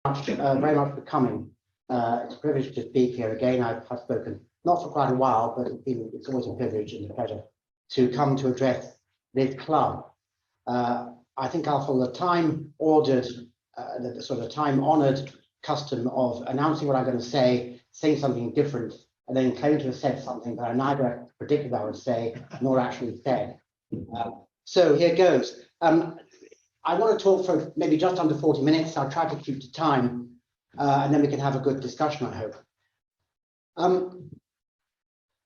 very much for coming. It's a privilege to speak here again. I've spoken not for quite a while, but it's always a privilege and a pleasure to come to address this club. I think I'll follow the time-ordered, the sort of time-honoured custom of announcing what I'm going to say, saying something different, and then claiming to have said something that I neither predicted I would say nor actually said. So here goes. I want to talk for maybe just under 40 minutes. I'll try to keep to time, and then we can have a good discussion, I hope.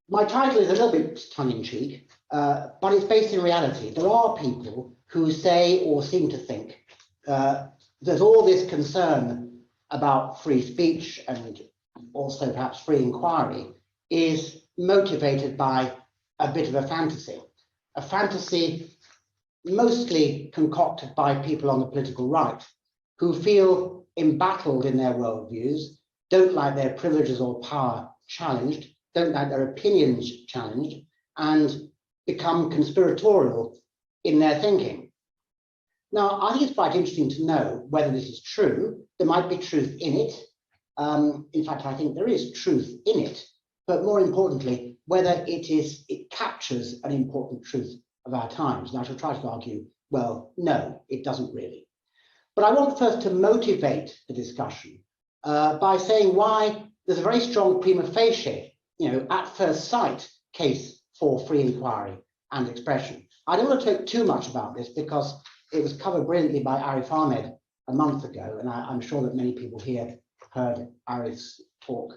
My title is a little bit tongue-in-cheek, but it's based in reality. There are people who say or seem to think that all this concern about free speech and also perhaps free inquiry is motivated by a bit of a fantasy mostly concocted by people on the political right who feel embattled in their worldviews, don't like their privileges or power challenged, don't like their opinions challenged, and become conspiratorial in their thinking. Now, I think it's quite interesting to know whether this is true. There might be truth in it. In fact, I think there is truth in it, but more importantly, whether it captures an important truth of our times. And I shall try to argue, well, no, it doesn't really. But I want first to motivate the discussion by saying why there's a very strong prima facie, at first sight case for free inquiry and expression. I don't want to talk too much about this because it was covered brilliantly by Arif Ahmed a month ago, and I'm sure that many people here heard Arif's talk,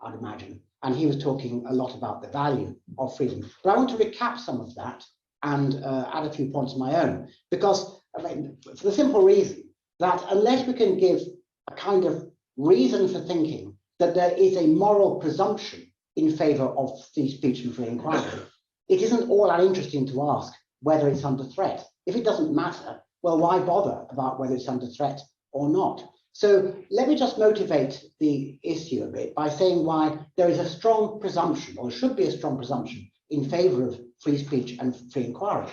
I'd imagine, and he was talking a lot about the value of freedom. But I want to recap some of that and add a few points of my own, because for the simple reason that unless we can give a kind of reason for thinking that there is a moral presumption in favor of free speech and free inquiry, it isn't all that interesting to ask whether it's under threat. If it doesn't matter, well, why bother about whether it's under threat or not? So let me just motivate the issue a bit by saying why there is a strong presumption, or should be a strong presumption, in favor of free speech and free inquiry.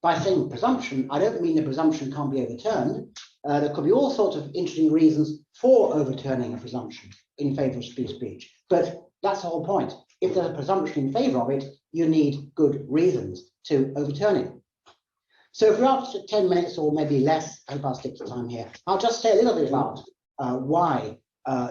By saying presumption, I don't mean the presumption can't be overturned. There could be all sorts of interesting reasons for overturning a presumption in favor of free speech, but that's the whole point. If there's a presumption in favor of it, you need good reasons to overturn it. So for up to 10 minutes or maybe less, I hope I'll stick to time here, I'll just say a little bit about why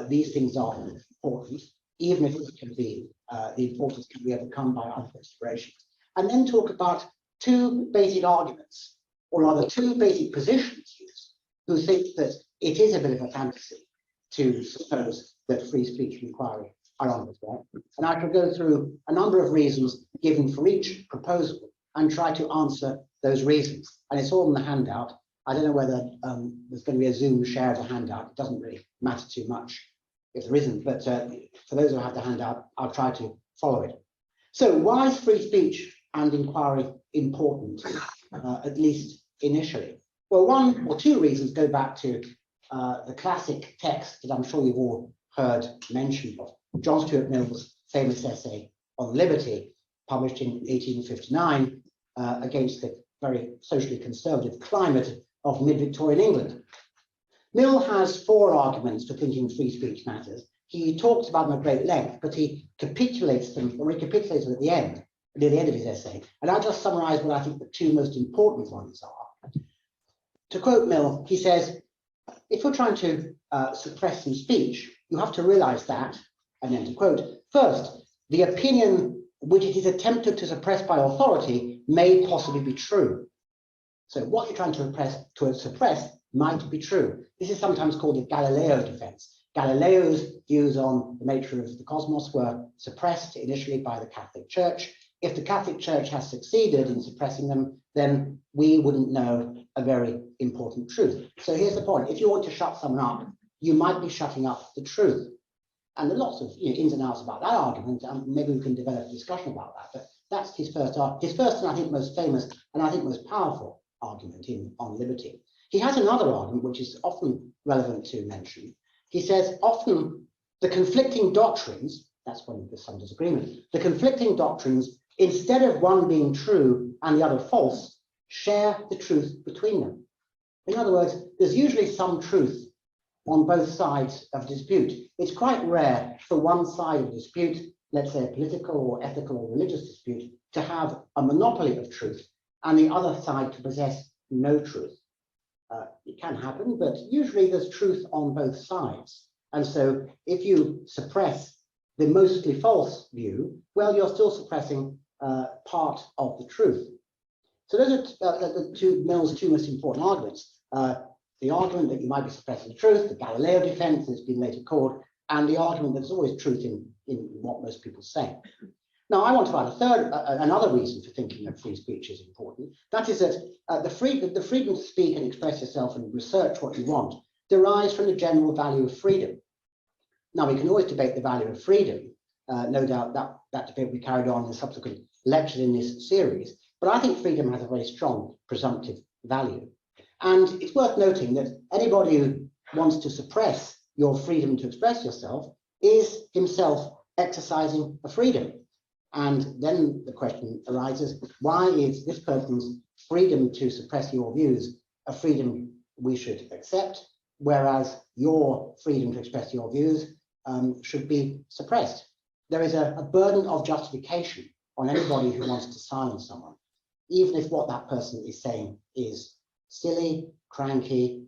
these things are important, even if it can be, the importance can be overcome by other considerations. And then talk about two basic arguments, or rather two basic positions who think that it is a bit of a fantasy to suppose that free speech and inquiry are under threat. And I shall go through a number of reasons given for each proposal and try to answer those reasons. And it's all in the handout. I don't know whether there's going to be a Zoom share of the handout. It doesn't really matter too much if there isn't, but for those who have the handout, I'll try to follow it. So why is free speech and inquiry important, at least initially? Well, one or two reasons go back to the classic text that I'm sure you've all heard mentioned of, John Stuart Mill's famous essay on liberty, published in 1859 against the very socially conservative climate of mid-Victorian England. Mill has four arguments for thinking free speech matters. He talks about them at great length, but he recapitulates them at the end, near the end of his essay. And I'll just summarize what I think the two most important ones are. To quote Mill, he says, if you're trying to suppress some speech, you have to realize that, and then to quote, first, the opinion which it is attempted to suppress by authority may possibly be true. So what you're trying to suppress might be true. This is sometimes called the Galileo defense. Galileo's views on the nature of the cosmos were suppressed initially by the Catholic Church. If the Catholic Church has succeeded in suppressing them, then we wouldn't know a very important truth. So here's the point. If you want to shut someone up, you might be shutting up the truth. And there are lots of ins and outs about that argument, and maybe we can develop a discussion about that. But that's his first and I think most famous and I think most powerful argument on liberty. He has another argument which is often relevant to mention. He says often the conflicting doctrines, that's when there's some disagreement, the conflicting doctrines, instead of one being true and the other false, share the truth between them. In other words, there's usually some truth on both sides of a dispute. It's quite rare for one side of a dispute, let's say a political or ethical or religious dispute, to have a monopoly of truth and the other side to possess no truth. It can happen, but usually there's truth on both sides. And so if you suppress the mostly false view, well, you're still suppressing part of the truth. So those are Mill's two most important arguments. The argument that you might be suppressing the truth, the Galileo defense, as it's been later called, and the argument that there's always truth in what most people say. Now, I want to add another reason for thinking that free speech is important. That is that the freedom to speak and express yourself and research what you want derives from the general value of freedom. Now, we can always debate the value of freedom. No doubt that debate will be carried on in subsequent lectures in this series. But I think freedom has a very strong presumptive value. And it's worth noting that anybody who wants to suppress your freedom to express yourself is himself exercising a freedom. And then the question arises, why is this person's freedom to suppress your views a freedom we should accept, whereas your freedom to express your views should be suppressed? There is a burden of justification on anybody who wants to silence someone, even if what that person is saying is silly, cranky,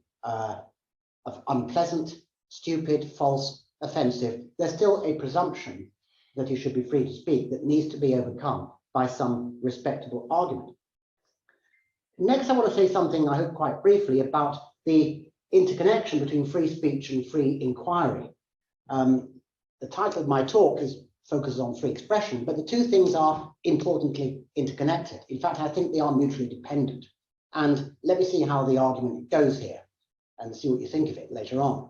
unpleasant, stupid, false, offensive. There's still a presumption that he should be free to speak that needs to be overcome by some respectable argument. Next, I want to say something, I hope quite briefly, about the interconnection between free speech and free inquiry. The title of my talk focuses on free expression, but the two things are importantly interconnected. In fact, I think they are mutually dependent. And let me see how the argument goes here and see what you think of it later on.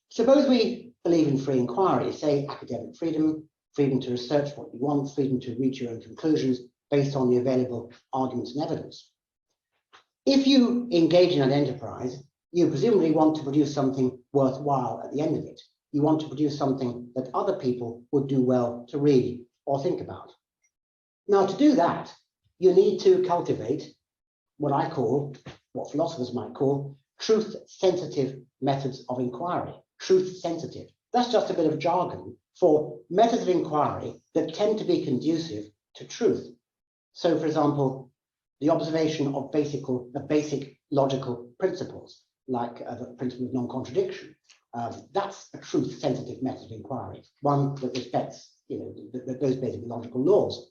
Suppose we believe in free inquiry, say academic freedom, freedom to research what you want, freedom to reach your own conclusions based on the available arguments and evidence. If you engage in an enterprise, you presumably want to produce something worthwhile at the end of it. You want to produce something that other people would do well to read or think about. Now, to do that, you need to cultivate what philosophers might call truth-sensitive methods of inquiry. Truth-sensitive. That's just a bit of jargon for methods of inquiry that tend to be conducive to truth. So, for example, the observation of basic logical principles, like the principle of non-contradiction. That's a truth-sensitive method of inquiry, one that respects, those basic logical laws.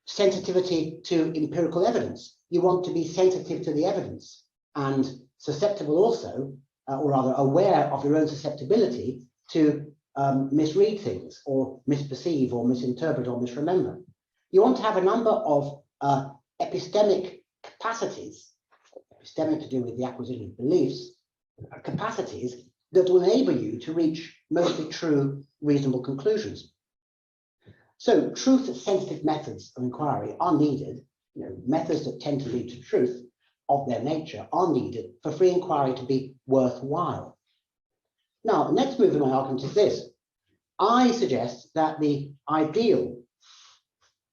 Sensitivity to empirical evidence. You want to be sensitive to the evidence and susceptible also, or rather aware of your own susceptibility to misread things or misperceive or misinterpret or misremember. You want to have a number of epistemic capacities, epistemic to do with the acquisition of beliefs, capacities that will enable you to reach mostly true, reasonable conclusions. So truth-sensitive methods of inquiry are needed, methods that tend to lead to truth of their nature are needed for free inquiry to be worthwhile. Now, the next move in my argument is this. I suggest that the ideal,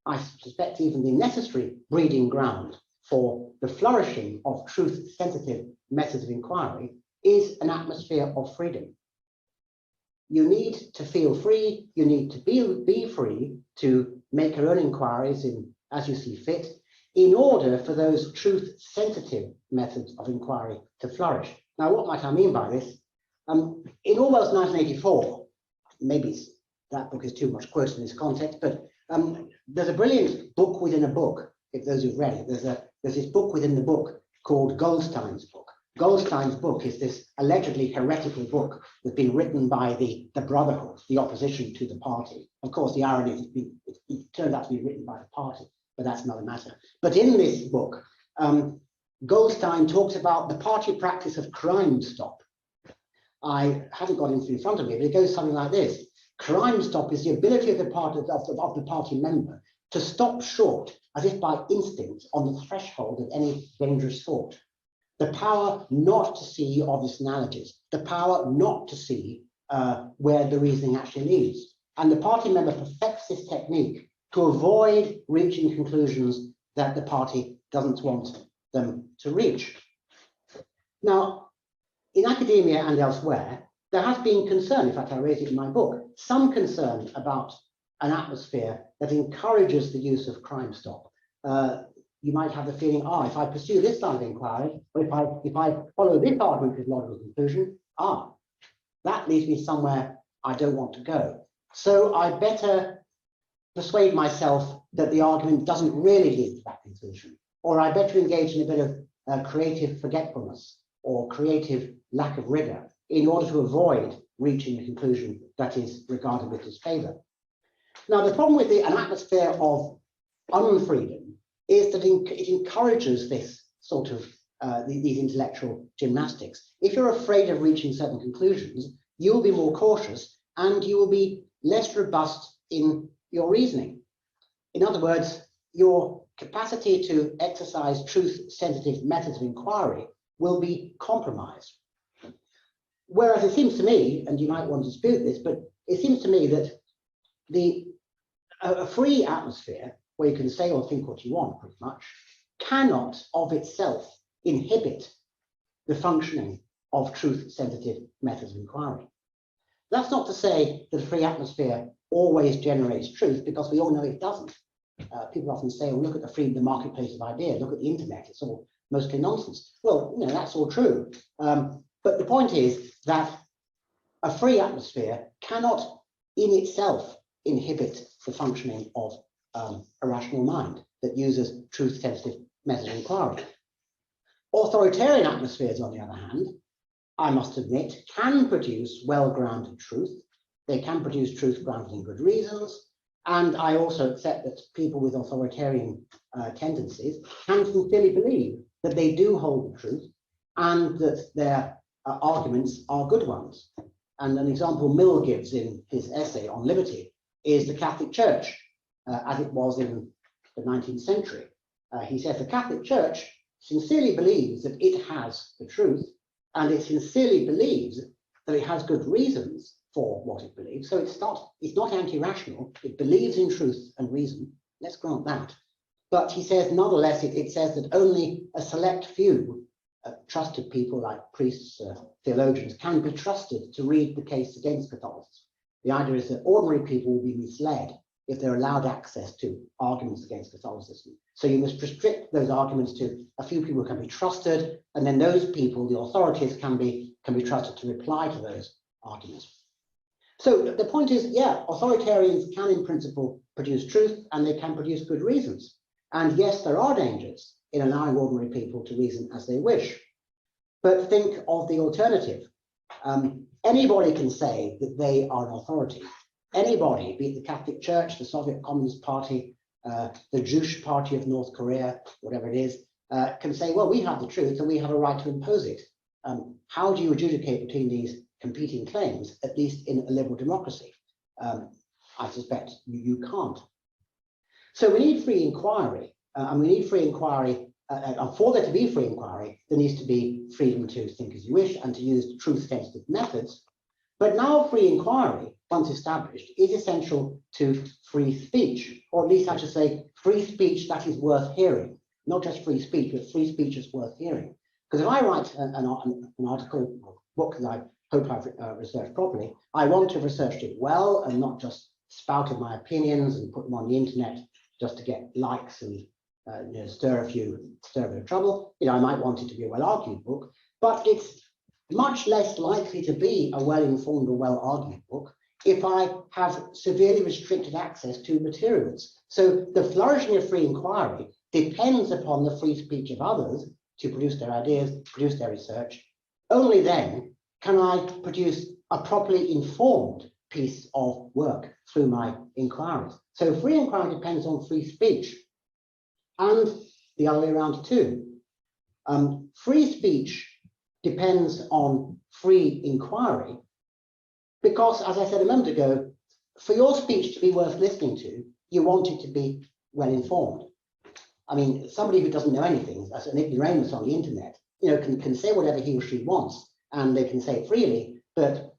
I suspect even the necessary breeding ground for the flourishing of truth-sensitive methods of inquiry is an atmosphere of freedom. You need to feel free, you need to be free to make your own inquiries as you see fit, in order for those truth-sensitive methods of inquiry to flourish. Now, what might I mean by this? In Orwell's 1984, maybe that book is too much quoted in this context, but there's a brilliant book within a book, if those who've read it. There's this book within the book called Goldstein's book. Goldstein's book is this allegedly heretical book that's been written by the Brotherhood, the opposition to the party. Of course, the irony is it turned out to be written by the party, but that's another matter. But in this book, Goldstein talks about the party practice of crime stop. I haven't got it in front of me, but it goes something like this. Crime stop is the ability of the party member to stop short, as if by instinct, on the threshold of any dangerous thought. The power not to see obvious analogies, the power not to see where the reasoning actually leads. And the party member perfects this technique to avoid reaching conclusions that the party doesn't want them to reach. Now, in academia and elsewhere, there has been concern, in fact, I raised it in my book, some concern about an atmosphere that encourages the use of crime stop. You might have the feeling, if I pursue this line of inquiry, or if I follow this argument with logical conclusion, that leads me somewhere I don't want to go. So I better persuade myself that the argument doesn't really lead to that conclusion, or I better engage in a bit of creative forgetfulness or creative lack of rigor in order to avoid reaching a conclusion that is regarded with disfavor. Now, the problem with an atmosphere of unfreedom is that it encourages this sort of these intellectual gymnastics. If you're afraid of reaching certain conclusions, you'll be more cautious and you will be less robust in your reasoning. In other words, your capacity to exercise truth-sensitive methods of inquiry will be compromised. Whereas it seems to me, and you might want to dispute this, but it seems to me that a free atmosphere where you can say or think what you want, pretty much, cannot of itself inhibit the functioning of truth-sensitive methods of inquiry. That's not to say that a free atmosphere always generates truth, because we all know it doesn't. People often say, well, look at the marketplace of ideas, look at the internet, it's all mostly nonsense. Well, that's all true. But the point is that a free atmosphere cannot in itself inhibit the functioning of a rational mind that uses truth-sensitive methods of inquiry. Authoritarian atmospheres, on the other hand, I must admit, can produce well-grounded truth. They can produce truth grounded in good reasons. And I also accept that people with authoritarian tendencies can sincerely believe that they do hold the truth and that their arguments are good ones. And an example Mill gives in his essay on liberty is the Catholic Church, as it was in the 19th century. He says the Catholic Church sincerely believes that it has the truth, and it sincerely believes that it has good reasons for what it believes. So it's not anti-rational. It believes in truth and reason. Let's grant that. But he says, nonetheless, it says that only a select few trusted people like priests, theologians, can be trusted to read the case against Catholicism. The idea is that ordinary people will be misled if they're allowed access to arguments against Catholicism. So you must restrict those arguments to a few people who can be trusted, and then those people, the authorities, can be trusted to reply to those arguments. So the point is, yeah, authoritarians can in principle produce truth, and they can produce good reasons. And yes, there are dangers in allowing ordinary people to reason as they wish. But think of the alternative. Anybody can say that they are an authority. Anybody, be it the Catholic Church, the Soviet Communist Party, the Jewish Party of North Korea, whatever it is, can say, well, we have the truth and we have a right to impose it. How do you adjudicate between these competing claims, at least in a liberal democracy? I suspect you can't. So we need free inquiry, and we need free inquiry. For there to be free inquiry, there needs to be freedom to think as you wish and to use truth-sensitive methods. But now free inquiry, once established, is essential to free speech, or at least I should say free speech that is worth hearing. Not just free speech, but free speech is worth hearing. Because if I write an article or book that I hope I've researched properly, I want to have researched it well and not just spouted my opinions and put them on the internet just to get likes and stir a bit of trouble. I might want it to be a well-argued book, but it's much less likely to be a well-informed or well-argued book if I have severely restricted access to materials. So the flourishing of free inquiry depends upon the free speech of others to produce their ideas, produce their research. Only then can I produce a properly informed piece of work through my inquiries. So free inquiry depends on free speech, and the other way around too. Free speech depends on free inquiry because, as I said a moment ago, for your speech to be worth listening to, you want it to be well informed. I mean, somebody who doesn't know anything, as an ignoramus on the internet, can say whatever he or she wants, and they can say it freely, but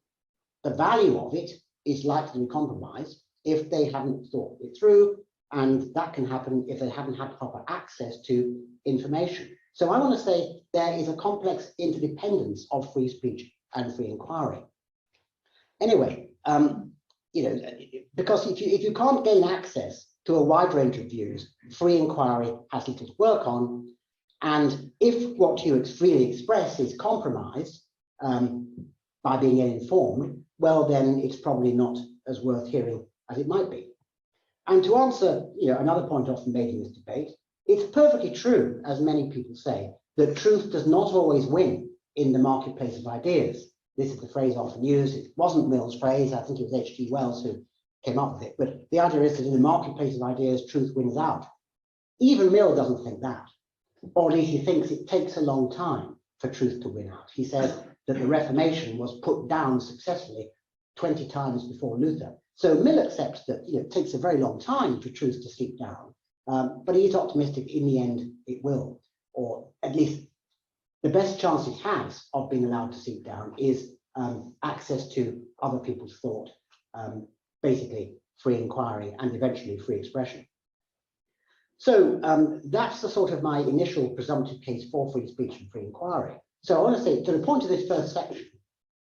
the value of it is likely to be compromised if they haven't thought it through, and that can happen if they haven't had proper access to information. So I want to say there is a complex interdependence of free speech and free inquiry. Anyway, because if you can't gain access to a wide range of views, free inquiry has little to work on. And if what you freely express is compromised by being ill-informed, well, then it's probably not as worth hearing as it might be. And to answer another point often made in this debate, it's perfectly true, as many people say, that truth does not always win in the marketplace of ideas. This is the phrase often used. It wasn't Mill's phrase. I think it was H.G. Wells who came up with it. But the idea is that in the marketplace of ideas, truth wins out. Even Mill doesn't think that, or at least he thinks it takes a long time for truth to win out. He says that the Reformation was put down successfully 20 times before Luther. So Mill accepts that it takes a very long time for truth to seep down, but he is optimistic in the end it will, or at least the best chance it has of being allowed to seep down is access to other people's thought, basically free inquiry and eventually free expression. So that's the sort of my initial presumptive case for free speech and free inquiry. So I want to say, to the point of this first section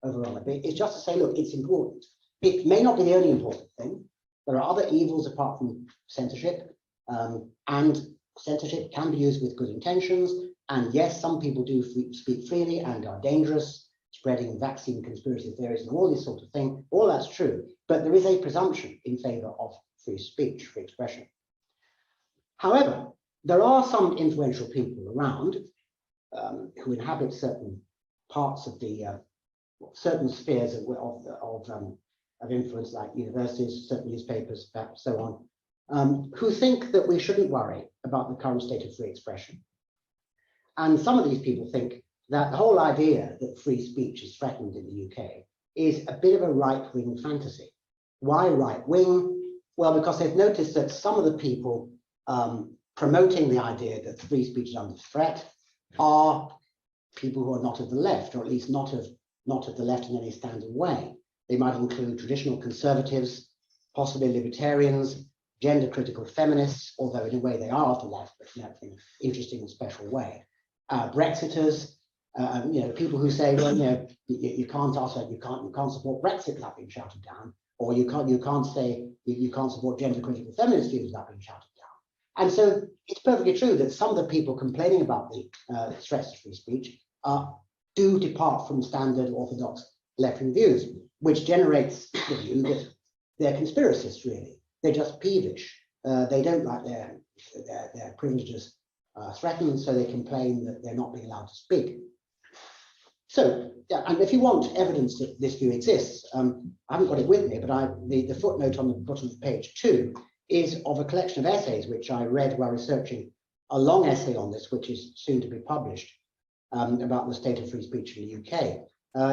overall a bit, is just to say, look, it's important. It may not be the only important thing. There are other evils apart from censorship, and censorship can be used with good intentions. And yes, some people do speak freely and are dangerous, spreading vaccine conspiracy theories and all this sort of thing. All that's true, but there is a presumption in favor of free speech, free expression. However, there are some influential people around who inhabit certain parts of the certain spheres of influence, like universities, certain newspapers, so on, who think that we shouldn't worry about the current state of free expression. And some of these people think that the whole idea that free speech is threatened in the UK is a bit of a right-wing fantasy. Why right-wing? Well, because they've noticed that some of the people promoting the idea that free speech is under threat are people who are not of the left, or at least not of the left in any standard way. They might include traditional conservatives, possibly libertarians, gender-critical feminists, although in a way they are of the left, but in an interesting and special way. Brexiters, people who say, well, you can't support Brexit without being shouted down, or you can't support gender-critical feminist views without being shouted down. And so it's perfectly true that some of the people complaining about the threats to free speech do depart from standard orthodox left-wing views, which generates the view that they're conspiracists, really. They're just peevish. They don't like their privileges threatened, so they complain that they're not being allowed to speak. So, and if you want evidence that this view exists, I haven't got it with me, but the footnote on the bottom of page 2 is of a collection of essays which I read while researching a long essay on this, which is soon to be published, about the state of free speech in the UK.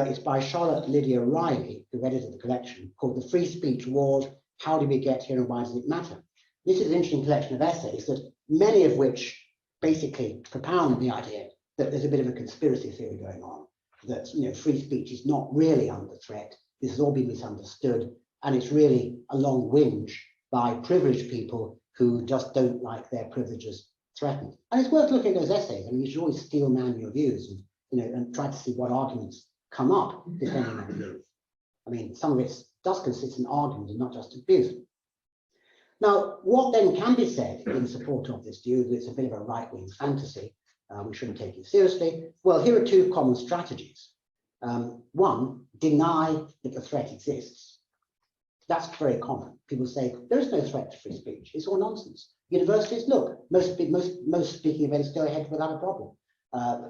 It's by Charlotte Lydia Riley, who edited the collection, called The Free Speech Wars, How Did We Get Here and Why Does It Matter? This is an interesting collection of essays, that many of which basically propound the idea that there's a bit of a conspiracy theory going on, that free speech is not really under threat. This has all been misunderstood, and it's really a long whinge by privileged people who just don't like their privileges threatened. And it's worth looking at those essays. I mean, you should always steel man your views and try to see what arguments come up depending on the view. I mean, some of it does consist in argument and not just abuse. Now, what then can be said in support of this view that it's a bit of a right-wing fantasy, we shouldn't take it seriously? Well, here are two common strategies. One, deny that the threat exists. That's very common. People say, there is no threat to free speech. It's all nonsense. Universities, look, most speaking events go ahead without a problem.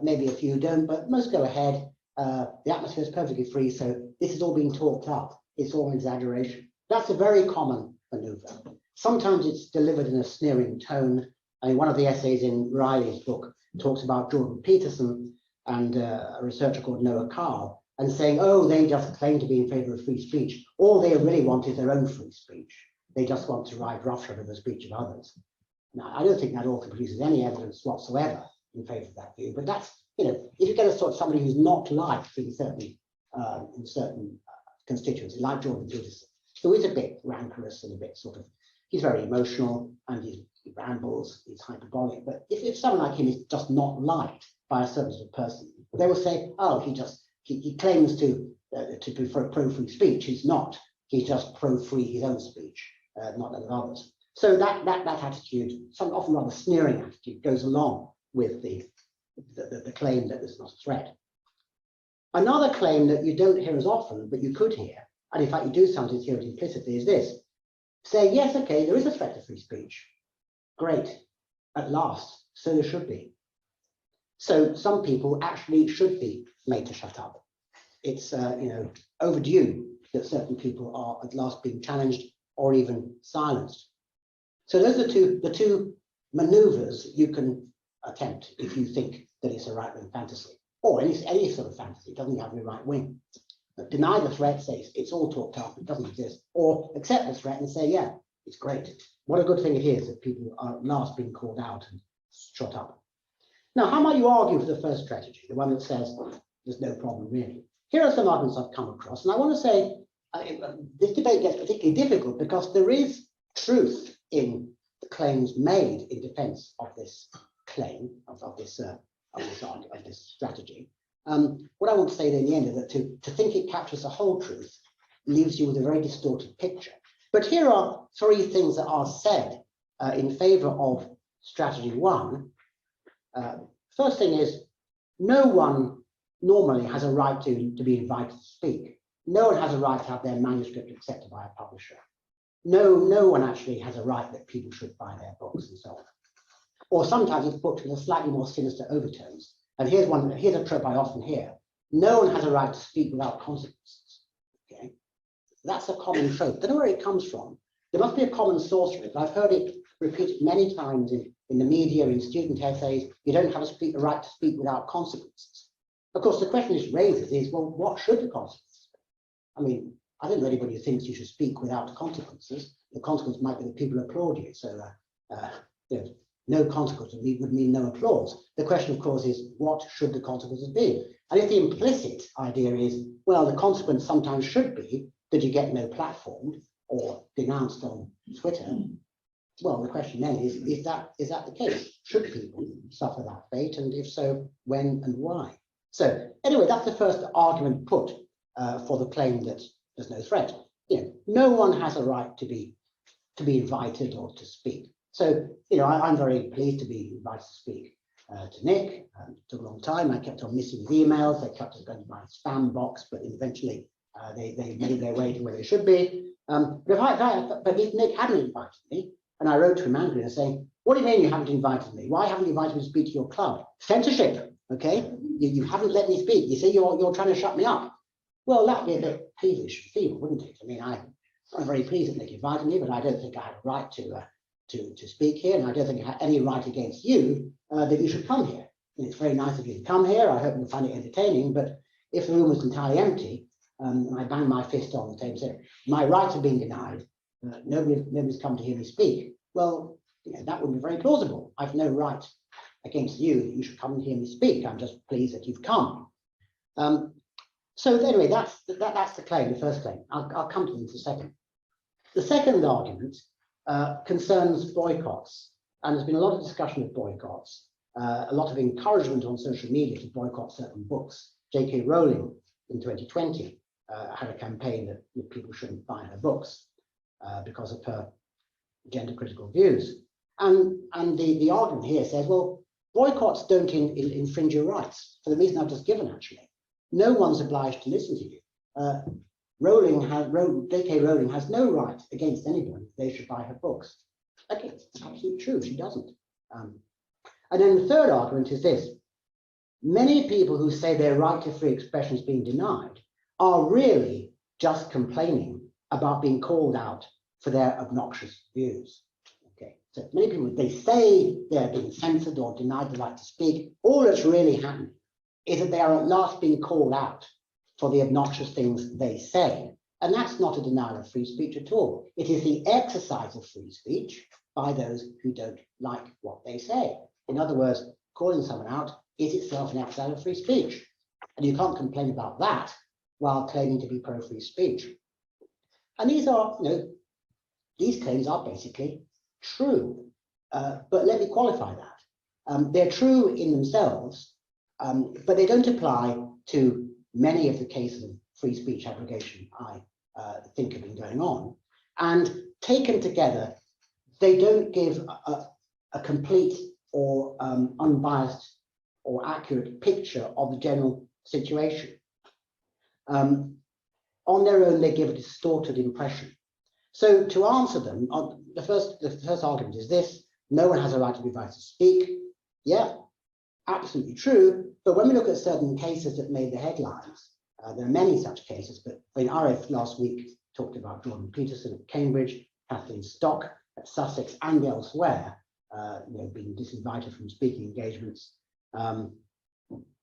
Maybe a few don't, but most go ahead. The atmosphere is perfectly free, so this is all being talked up. It's all an exaggeration. That's a very common maneuver. Sometimes it's delivered in a sneering tone. I mean, one of the essays in Riley's book talks about Jordan Peterson and a researcher called Noah Carl, and saying, oh, they just claim to be in favor of free speech. All they really want is their own free speech. They just want to ride roughshod over the speech of others. Now, I don't think that author produces any evidence whatsoever in favor of that view, but that's, if you get a sort of somebody who's not liked in certain constituencies, like Jordan Peterson, who is a bit rancorous and a bit sort of he's very emotional and he rambles, he's hyperbolic. But if someone like him is just not liked by a certain sort of person, they will say, oh, he claims to be for pro-free speech. He's not. He's just pro-free his own speech, not that of others. So that attitude, some often rather sneering attitude, goes along with the claim that there's not a threat. Another claim that you don't hear as often, but you could hear, and in fact you do sometimes hear it implicitly, is this. Say, yes, okay, there is a threat to free speech. Great, at last, so there should be. So some people actually should be made to shut up. It's overdue that certain people are at last being challenged or even silenced. So those are the two maneuvers you can attempt if you think that it's a right-wing fantasy, or any sort of fantasy. It doesn't have to be right-wing. But deny the threat, say it's all talked up, it doesn't exist, or accept the threat and say, yeah, it's great. What a good thing it is that people are at last being called out and shut up. Now, how might you argue for the first strategy, the one that says there's no problem really? Here are some arguments I've come across, and I want to say this debate gets particularly difficult because there is truth in the claims made in defense of this claim, of this strategy. What I want to say in the end is that to think it captures the whole truth leaves you with a very distorted picture. But here are three things that are said in favor of strategy one. First thing is, no one normally has a right to be invited to speak. No one has a right to have their manuscript accepted by a publisher. No one actually has a right that people should buy their books and so on. Or sometimes it's put with a slightly more sinister overtones. And here's a trope I often hear. No one has a right to speak without consequences. Okay, that's a common trope. I don't know where it comes from. There must be a common source for it. I've heard it repeated many times in the media, in student essays. You don't have a right to speak without consequences. Of course, the question this raises is, well, what should the consequences be? I mean, I don't know anybody who thinks you should speak without consequences. The consequence might be that people applaud you. So, no consequence would mean no applause. The question, of course, is what should the consequences be? And if the implicit idea is, well, the consequence sometimes should be that you get no platformed or denounced on Twitter, well, the question then is that the case? Should people suffer that fate? And if so, when and why? So anyway, that's the first argument put for the claim that there's no threat. No one has a right to be invited or to speak. So, I'm very pleased to be invited to speak to Nick. It took a long time. I kept on missing his emails. They kept on going to my spam box, but eventually they made their way to where they should be. But if Nick hadn't invited me, and I wrote to him angrily and saying, what do you mean you haven't invited me? Why haven't you invited me to speak to your club? Censorship, okay? You haven't let me speak. You say you're trying to shut me up. Well, that'd be a bit peevish and feeble, wouldn't it? I mean, I'm very pleased that Nick invited me, but I don't think I had a right to speak here, and I don't think I had any right against you that you should come here. And it's very nice of you to come here. I hope you'll find it entertaining, but if the room was entirely empty, and I bang my fist on the table and say, my rights are being denied, nobody's come to hear me speak, well, that would be very plausible. I've no right against you that you should come and hear me speak. I'm just pleased that you've come. So anyway, that's the claim, the first claim. I'll come to them for a second. The second argument concerns boycotts, and there's been a lot of discussion of boycotts, a lot of encouragement on social media to boycott certain books. J.K. Rowling in 2020 had a campaign that people shouldn't buy her books because of her gender critical views. And the argument here says, well, boycotts don't infringe your rights for the reason I've just given, actually. No one's obliged to listen to you. J.K. Rowling has no right against anyone. They should buy her books. Okay, it's absolutely true, she doesn't. And then the third argument is this. Many people who say their right to free expression is being denied are really just complaining about being called out for their obnoxious views. Okay, so many people, they say they're being censored or denied the right to speak. All that's really happening is that they are at last being called out for the obnoxious things they say. And that's not a denial of free speech at all. It is the exercise of free speech by those who don't like what they say. In other words, calling someone out is itself an exercise of free speech. And you can't complain about that while claiming to be pro-free speech. And these are, these claims are basically true. But let me qualify that. They're true in themselves, but they don't apply to many of the cases of free speech abrogation I think have been going on. And taken together, they don't give a complete or unbiased or accurate picture of the general situation. On their own, they give a distorted impression. So to answer them, the first argument is this: no one has a right to be invited to speak. Yeah, absolutely true. But when we look at certain cases that made the headlines, there are many such cases, but when RF last week talked about Jordan Peterson at Cambridge, Kathleen Stock at Sussex and elsewhere, being disinvited from speaking engagements,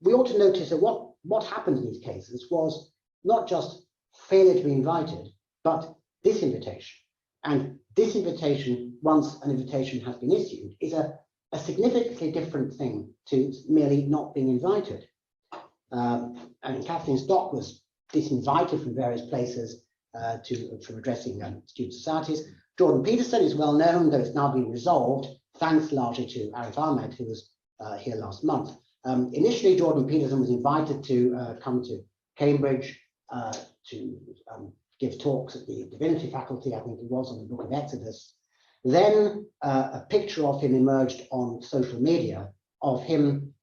we ought to notice that what happened in these cases was not just failure to be invited, but disinvitation. And disinvitation, once an invitation has been issued, is a significantly different thing to merely not being invited. And Kathleen Stock was disinvited from various places from addressing student societies. Jordan Peterson is well known, though it's now been resolved, thanks largely to Arif Ahmed, who was here last month. Initially, Jordan Peterson was invited to come to Cambridge to give talks at the divinity faculty, I think it was, on the Book of Exodus. Then a picture of him emerged on social media of him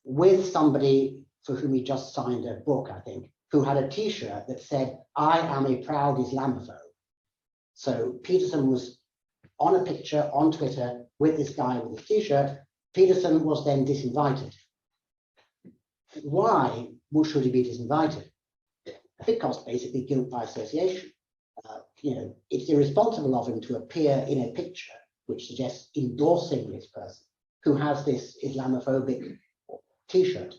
with somebody for whom he just signed a book, I think, who had a T-shirt that said, "I am a proud Islamophobe." So Peterson was on a picture on Twitter with this guy with a T-shirt. Peterson was then disinvited. Why should he be disinvited? Because basically guilt by association. It's irresponsible of him to appear in a picture which suggests endorsing this person who has this Islamophobic T-shirt.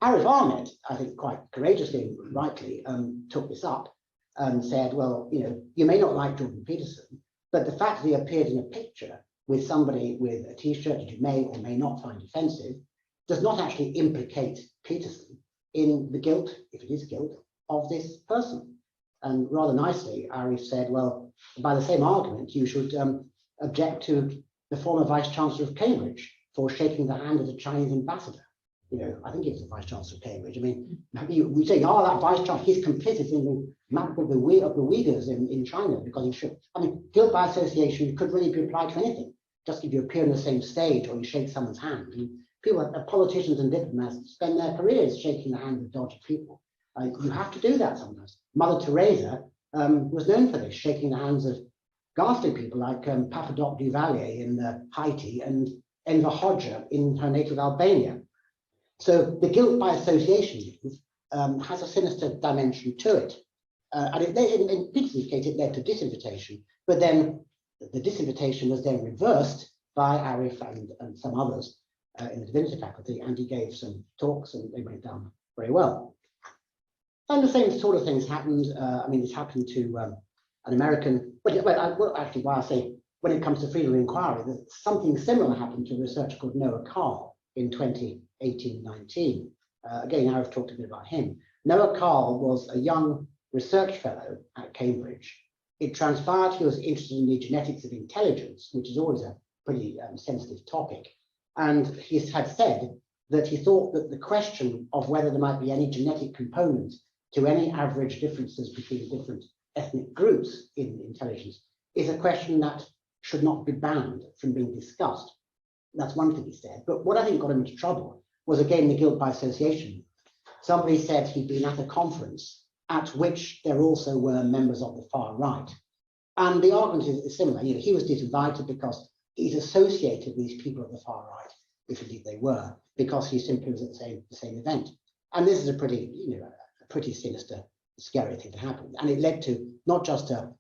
Arif Ahmed, I think quite courageously and rightly, took this up and said, well, you may not like Jordan Peterson, but the fact that he appeared in a picture with somebody with a T-shirt that you may or may not find offensive does not actually implicate Peterson in the guilt, if it is guilt, of this person. And rather nicely, Arif said, well, by the same argument, you should object to the former Vice-Chancellor of Cambridge for shaking the hand of the Chinese ambassador. I think he was the Vice-Chancellor of Cambridge. I mean, we say, oh, that Vice-Chancellor, he's complicit in the matter of the Uyghurs in China because he should. I mean, guilt by association could really be applied to anything. Just if you appear on the same stage or you shake someone's hand. And people, politicians and diplomats, spend their careers shaking the hand of dodgy people. You have to do that sometimes. Mother Teresa was known for this, shaking the hands of ghastly people like Papadoc Duvalier in Haiti and Enver Hoxha in her native Albania. So the guilt by association has a sinister dimension to it. And in Peterson's case, it led to disinvitation, but then the disinvitation was then reversed by Arif and some others in the divinity faculty, and he gave some talks and they went down very well. And the same sort of things happened. This happened to an American, actually, why I say when it comes to freedom of inquiry, something similar happened to a researcher called Noah Carl in 2018-19. Again, Arif talked a bit about him. Noah Carl was a young research fellow at Cambridge. It transpired he was interested in the genetics of intelligence, which is always a pretty sensitive topic. And he had said that he thought that the question of whether there might be any genetic components to any average differences between different ethnic groups in intelligence is a question that should not be banned from being discussed. That's one thing he said. But what I think got him into trouble was, again, the guilt by association. Somebody said he'd been at a conference at which there also were members of the far right. And the argument is similar. He was disinvited because he's associated with these people of the far right, if indeed they were, because he simply was at the same event. And this is a pretty sinister, scary thing to happen. And it led to not just a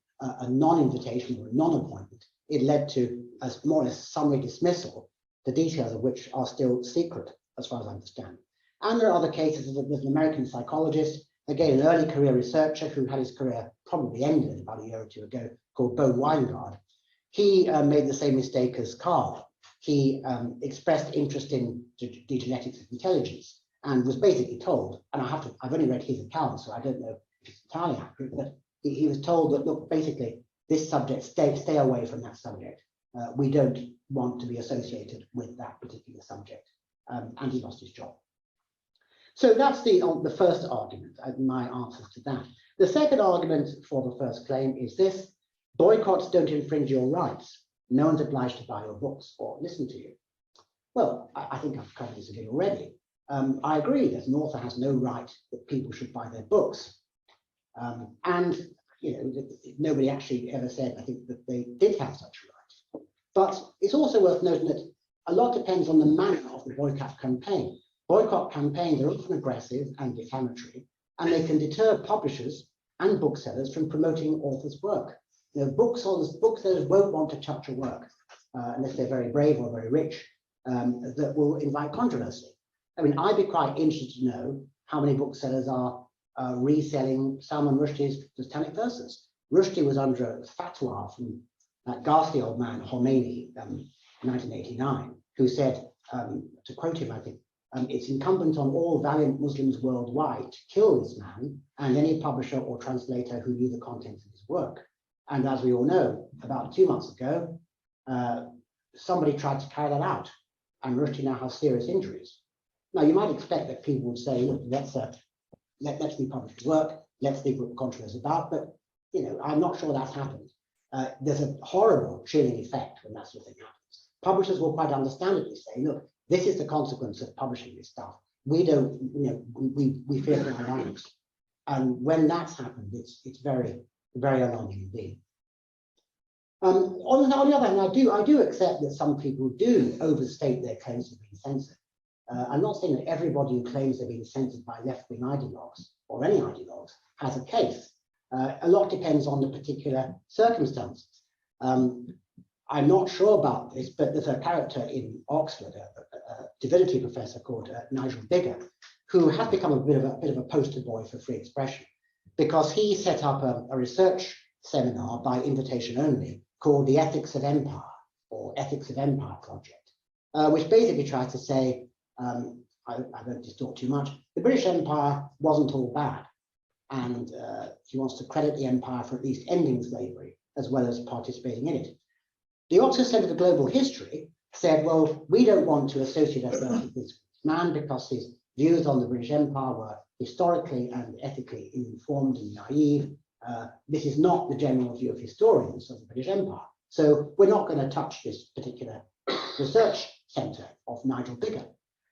non-invitation or a non-appointment, it led to a more or less summary dismissal, the details of which are still secret, as far as I understand. And there are other cases. There's an American psychologist, again, an early career researcher who had his career probably ended about a year or two ago, called Bo Weingard. He made the same mistake as Carl. He expressed interest in the genetics of intelligence and was basically told, and I've only read his account, so I don't know if it's entirely accurate, but he was told that, look, basically, this subject, stay away from that subject. We don't want to be associated with that particular subject. And he lost his job. So that's the first argument, my answers to that. The second argument for the first claim is this: boycotts don't infringe your rights. No one's obliged to buy your books or listen to you. Well, I think I've covered this a bit already. I agree that an author has no right that people should buy their books. And nobody actually ever said, I think, that they did have such a right. But it's also worth noting that a lot depends on the manner of the boycott campaign. Boycott campaigns are often aggressive and defamatory, and they can deter publishers and booksellers from promoting authors' work. Booksellers won't want to touch a work unless they're very brave or very rich, that will invite controversy. I mean, I'd be quite interested to know how many booksellers are reselling Salman Rushdie's Satanic Verses. Rushdie was under a fatwa from that ghastly old man, Khomeini, in 1989, who said, to quote him, I think, it's incumbent on all valiant Muslims worldwide to kill this man and any publisher or translator who knew the contents of his work. And as we all know, about 2 months ago, somebody tried to carry that out, and Rushdie now has serious injuries. Now, you might expect that people would say, look, let's republish his work, let's see what controversy is about, but I'm not sure that's happened. There's a horrible chilling effect when that sort of thing happens. Publishers will quite understandably say, look, this is the consequence of publishing this stuff. We don't, we fear for our lives. And when that's happened, it's very, very alarming indeed. On the other hand, I do accept that some people do overstate their claims of being censored. I'm not saying that everybody who claims they're being censored by left-wing ideologues or any ideologues has a case. A lot depends on the particular circumstances. I'm not sure about this, but there's a character in Oxford, a divinity professor called Nigel Biggar, who has become a bit of a poster boy for free expression, because he set up a research seminar by invitation only called the Ethics of Empire, or Ethics of Empire Project, which basically tries to say, I won't distort too much, the British Empire wasn't all bad, and he wants to credit the empire for at least ending slavery as well as participating in it. The Oxford Centre for Global History said, well, we don't want to associate ourselves with this man because his views on the British Empire were historically and ethically informed and naive. This is not the general view of historians of the British Empire. So we're not going to touch this particular research centre of Nigel Biggar.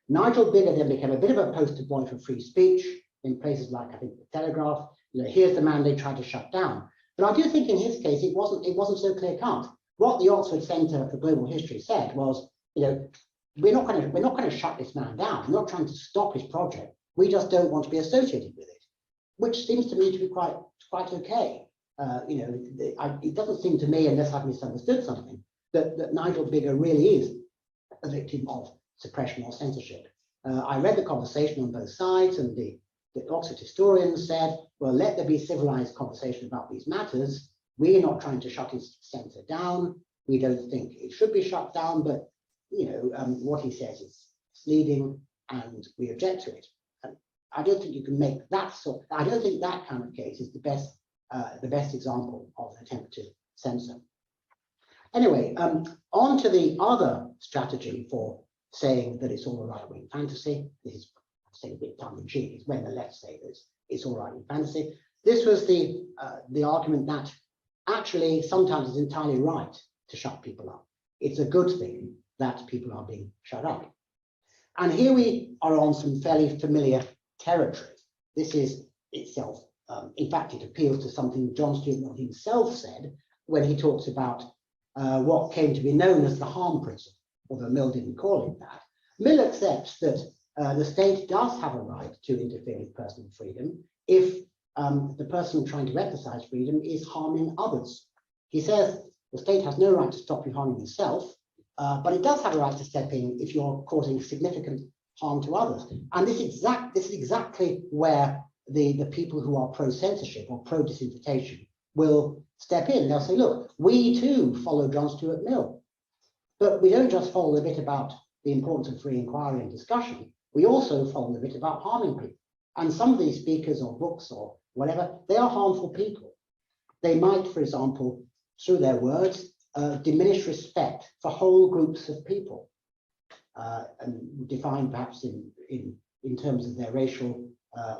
Nigel Biggar then became a bit of a poster boy for free speech in places like, I think, the Telegraph. Here's the man they tried to shut down. But I do think in his case, it wasn't so clear cut. What the Oxford Centre for Global History said was, we're not going to shut this man down. We're not trying to stop his project. We just don't want to be associated with it, which seems to me to be quite okay. It doesn't seem to me, unless I've misunderstood something, that Nigel Biggar really is a victim of suppression or censorship. I read the conversation on both sides, and the Oxford historians said, well, let there be civilized conversation about these matters. We're not trying to shut his centre down. We don't think it should be shut down, but what he says is misleading, and we object to it. And I don't think you can make that sort. I don't think that kind of case is the best example of an attempt to censor. Anyway, on to the other strategy for saying that it's all a right-wing fantasy. This is, I'm saying a bit tongue-in-cheek, is when the left say that it's all right-wing fantasy. This was the argument that actually sometimes it's entirely right to shut people up. It's a good thing that people are being shut up. And here we are on some fairly familiar territory. This is itself, in fact, it appeals to something John Stuart Mill himself said when he talks about what came to be known as the harm principle, although Mill didn't call it that. Mill accepts that the state does have a right to interfere with personal freedom if the person trying to exercise freedom is harming others. He says the state has no right to stop you harming yourself, but it does have a right to step in if you're causing significant harm to others. And this is exactly where the people who are pro-censorship or pro-disinvitation will step in. They'll say, look, we too follow John Stuart Mill, but we don't just follow the bit about the importance of free inquiry and discussion. We also follow the bit about harming people. And some of these speakers or books or whatever, they are harmful people. they might, for example, through their words, diminish respect for whole groups of people, and defined perhaps in terms of their racial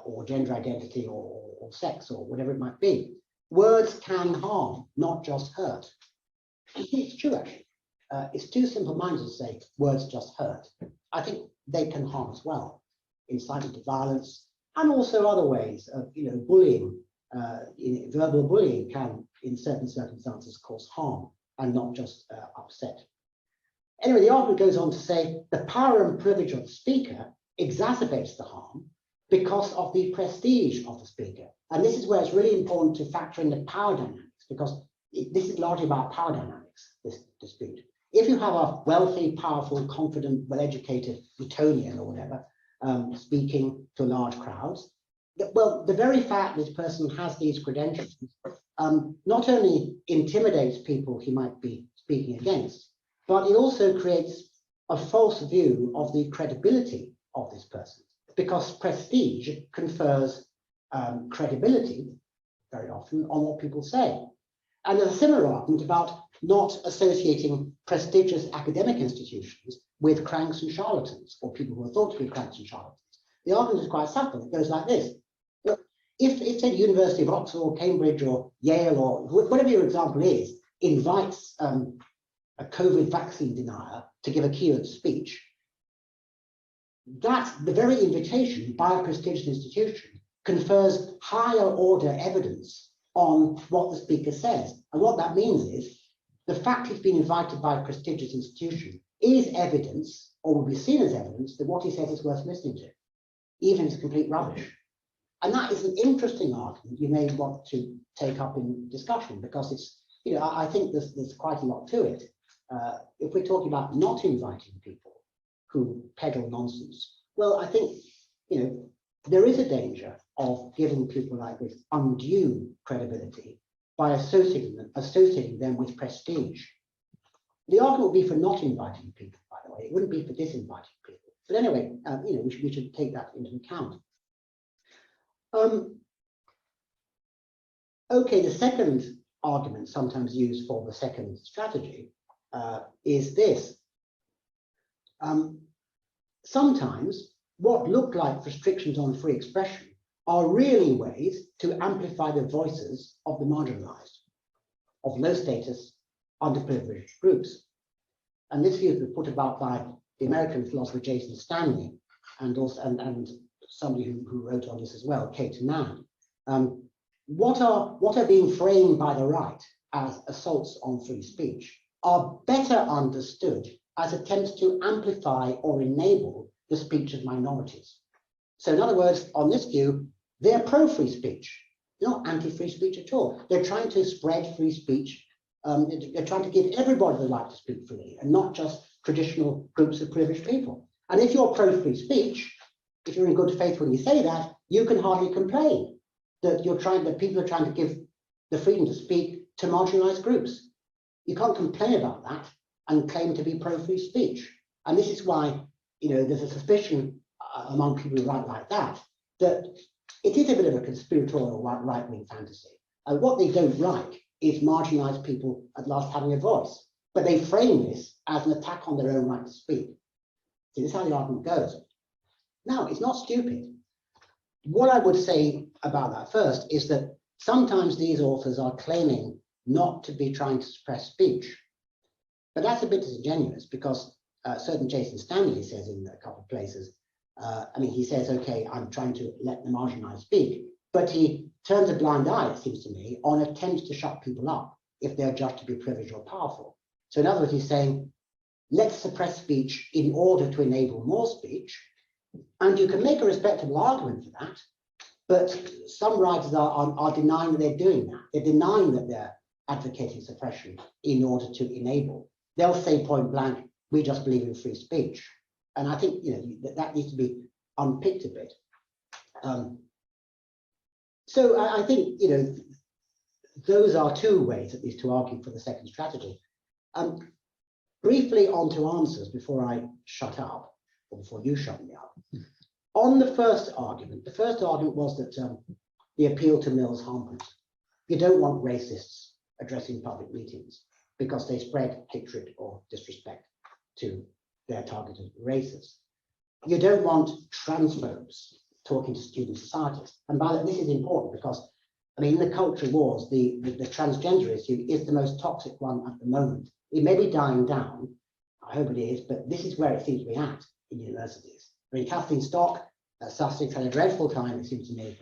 or gender identity or sex or whatever it might be. Words can harm, not just hurt. I think it's true, actually. It's too simple-minded to say words just hurt. I think they can harm as well, inciting to violence, and also other ways of, bullying. Verbal bullying can, in certain circumstances, cause harm and not just upset. Anyway, the argument goes on to say the power and privilege of the speaker exacerbates the harm because of the prestige of the speaker. And this is where it's really important to factor in the power dynamics, because this is largely about power dynamics, this dispute. If you have a wealthy, powerful, confident, well-educated Etonian or whatever, speaking to large crowds, well, the very fact this person has these credentials not only intimidates people he might be speaking against, but it also creates a false view of the credibility of this person, because prestige confers credibility very often on what people say. And there's a similar argument about not associating prestigious academic institutions with cranks and charlatans, or people who are thought to be cranks and charlatans. The argument is quite simple. It goes like this. Look, if say, the University of Oxford or Cambridge or Yale or whatever your example is, invites a COVID vaccine denier to give a keynote speech, that the very invitation by a prestigious institution confers higher order evidence on what the speaker says. And what that means is the fact he's been invited by a prestigious institution is evidence, or will be seen as evidence, that what he says is worth listening to, even if it's complete rubbish. And that is an interesting argument you may want to take up in discussion, because it's, I think there's quite a lot to it. If we're talking about not inviting people who peddle nonsense, well, I think, there is a danger of giving people like this undue credibility by associating them with prestige. The argument would be for not inviting people, by the way. It wouldn't be for disinviting people. But anyway, we should take that into account. Okay, the second argument sometimes used for the second strategy is this. Sometimes what look like restrictions on free expression are really ways to amplify the voices of the marginalized, of low status, underprivileged groups. And this view has been put about by the American philosopher Jason Stanley, and also and somebody who wrote on this as well, Kate Mann. What are being framed by the right as assaults on free speech are better understood as attempts to amplify or enable the speech of minorities. So in other words, on this view, they're pro-free speech. They're not anti-free speech at all. They're trying to spread free speech. They're trying to give everybody the right to speak freely, and not just traditional groups of privileged people. And if you're pro-free speech, if you're in good faith when you say that, you can hardly complain that people are trying to give the freedom to speak to marginalized groups. You can't complain about that and claim to be pro-free speech. And this is why, there's a suspicion among people who write like that, that it is a bit of a conspiratorial right-wing fantasy. And what they don't like is marginalized people at last having a voice. But they frame this as an attack on their own right to speak. See, this is how the argument goes. Now, it's not stupid. What I would say about that first is that sometimes these authors are claiming not to be trying to suppress speech. But that's a bit disingenuous, because certain Jason Stanley says in a couple of places, he says, okay, I'm trying to let the marginalized speak, but he turns a blind eye, it seems to me, on attempts to shut people up if they're judged to be privileged or powerful. So in other words, he's saying, let's suppress speech in order to enable more speech. And you can make a respectable argument for that, but some writers are denying that they're doing that. They're denying that they're advocating suppression in order to enable. They'll say point blank, we just believe in free speech. And I think that needs to be unpicked a bit. So I think those are two ways, at least, to argue for the second strategy. Briefly on to answers before I shut up, or before you shut me up. On the first argument was that the appeal to Mill's harmless. You don't want racists addressing public meetings because they spread hatred or disrespect to their targeted races. You don't want transphobes talking to student societies. And by that, this is important because, I mean, in the culture wars, the transgender issue is the most toxic one at the moment. It may be dying down, I hope it is, but this is where it seems to be at in universities. I mean, Kathleen Stock at Sussex had a dreadful time, it seems to me,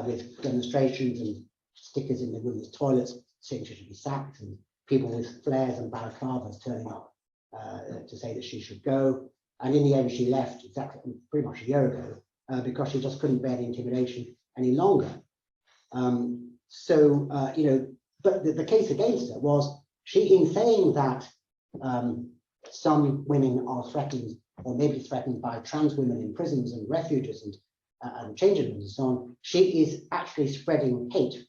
with demonstrations and stickers in the women's toilets saying she should be sacked, and people with flares and balaclavas turning up to say that she should go. And in the end, she left exactly pretty much a year ago because she just couldn't bear the intimidation any longer. You know, but the case against her was she, in saying that some women are threatened or maybe threatened by trans women in prisons and refuges and change rooms and so on, she is actually spreading hate,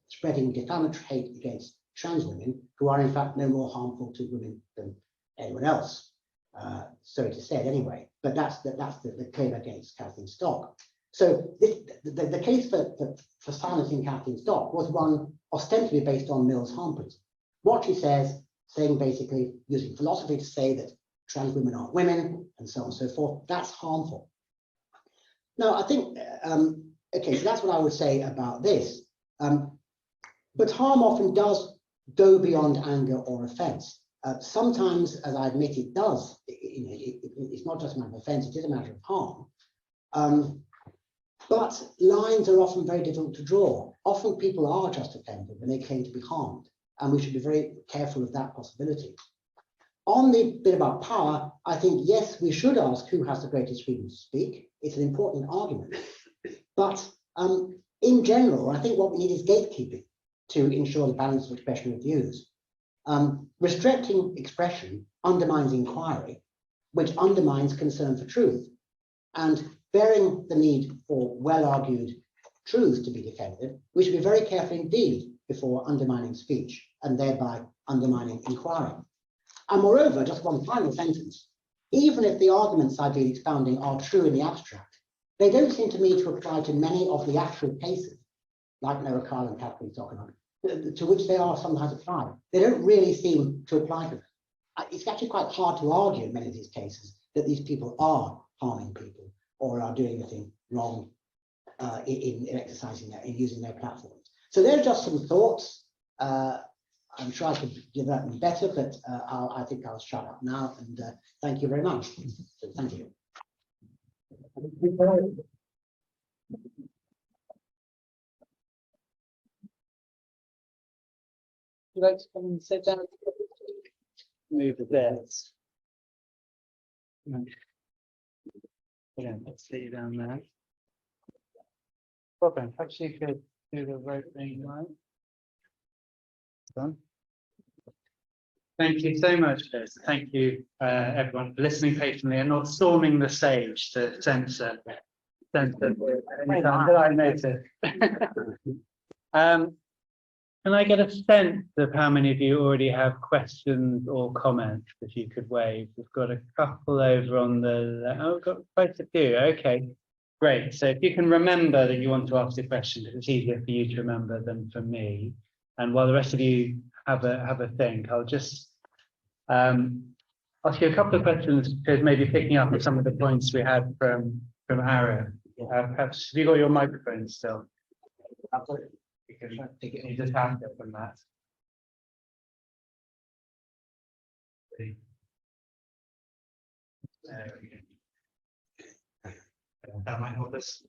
spreading defamatory hate against trans women who are in fact no more harmful to women than anyone else. So it is said anyway, but that's the claim against Kathleen Stock. So the case for silencing Kathleen Stock was one ostensibly based on Mill's harm principle. What she says, saying basically using philosophy to say that trans women aren't women and so on and so forth, that's harmful. Now, I think, okay, so that's what I would say about this. But harm often does go beyond anger or offense. Sometimes, as I admit, it does. It's not just a matter of offense, it is a matter of harm. But lines are often very difficult to draw. Often people are just offended when they claim to be harmed, and we should be very careful of that possibility. On the bit about power, I think, yes, we should ask who has the greatest freedom to speak. It's an important argument. But in general, I think what we need is gatekeeping to ensure the balance of expression of views. Restricting expression undermines inquiry, which undermines concern for truth. And bearing the need for well-argued truths to be defended, we should be very careful indeed before undermining speech and thereby undermining inquiry. And moreover, just one final sentence, even if the arguments I've been expounding are true in the abstract, they don't seem to me to apply to many of the actual cases, like Noah Kyle and Kathleen Stock, to which they are sometimes applied. They don't really seem to apply to them. It's actually quite hard to argue in many of these cases that these people are harming people or are doing anything wrong in exercising in using their platforms. So there are just some thoughts. I'm sure I could develop them better, but I think I'll shut up now, and thank you very much. So thank you. Would you like to come and sit down? Move this. Yeah, let's see you down there. Robin, perhaps you could do the right thing, right? Done. Thank you so much, Liz. Thank you, everyone, for listening patiently and not storming the stage to censor anything that I noticed. Can I get a sense of how many of you already have questions or comments that you could wave? We've got a couple over on the, oh, we've got quite a few. Okay, great. So if you can remember that you want to ask a question, it's easier for you to remember than for me. And while the rest of you have a think, I'll just ask you a couple of questions, because maybe picking up on some of the points we had from Aaron. Perhaps have you got your microphone still? Absolutely. You just have to from that. There we go. That might help us.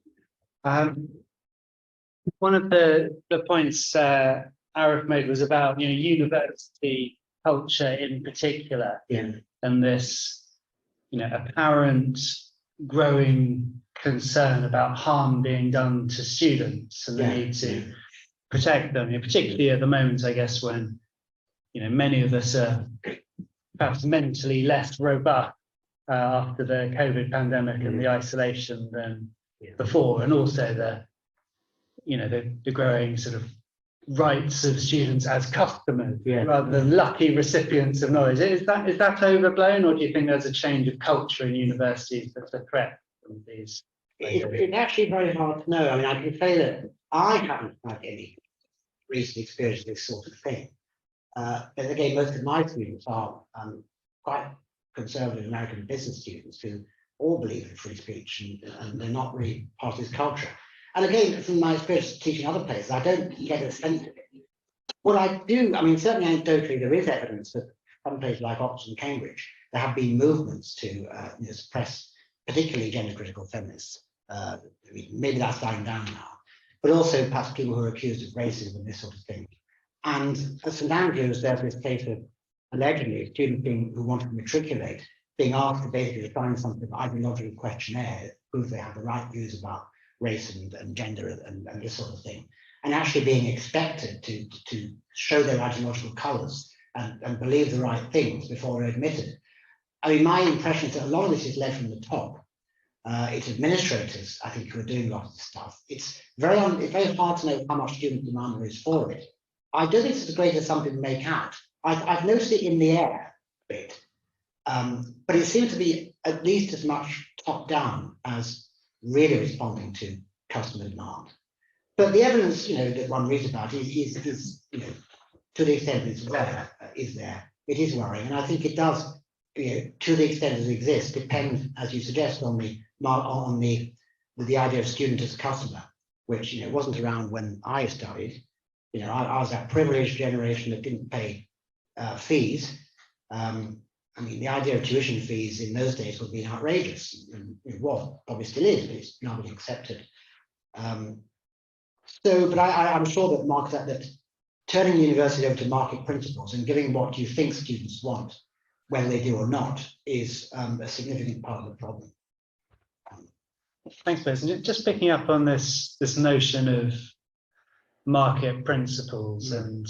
One of the points Arif made was about university culture in particular, and this apparent growing concern about harm being done to students and the need to protect them, particularly at the moment, I guess, when many of us are perhaps mentally less robust after the COVID pandemic and the isolation than before, and also the growing sort of rights of students as customers rather than lucky recipients of knowledge. Is that overblown, or do you think there's a change of culture in universities that's a threat from these? It's actually very hard to know. I mean, I can say that I haven't had any recent experience of this sort of thing. But again, most of my students are quite conservative American business students who all believe in free speech, and they're not really part of this culture. And again, from my experience teaching other places, I don't get a sense of it. What I do, I mean, certainly anecdotally, there is evidence that some places like Oxford and Cambridge, there have been movements to suppress particularly gender-critical feminists. Maybe that's dying down now, but also perhaps people who are accused of racism and this sort of thing. And at St Andrews, there's this case of allegedly a student who wanted to matriculate, being asked to basically find something ideological questionnaire that proves they have the right views about race and gender and this sort of thing, and actually being expected to show their ideological colours and believe the right things before they're admitted. I mean, my impression is that a lot of this is led from the top. It's administrators, I think, who are doing a lot of this stuff. It's very hard to know how much student demand there is for it. I don't think it's as great as some people make out. I've noticed it in the air a bit, but it seems to be at least as much top down as really responding to customer demand. But the evidence, that one reads about is to the extent it's there, it is worrying, and I think it does, to the extent it exists, depend, as you suggest, on the idea of student as customer, which wasn't around when I studied. I was that privileged generation that didn't pay fees. I mean, the idea of tuition fees in those days would be outrageous, and it was, probably still is, but it's not been accepted. But I'm sure that turning the university over to market principles and giving what you think students want, whether they do or not, is a significant part of the problem. Thanks, Piers. And just picking up on this notion of market principles and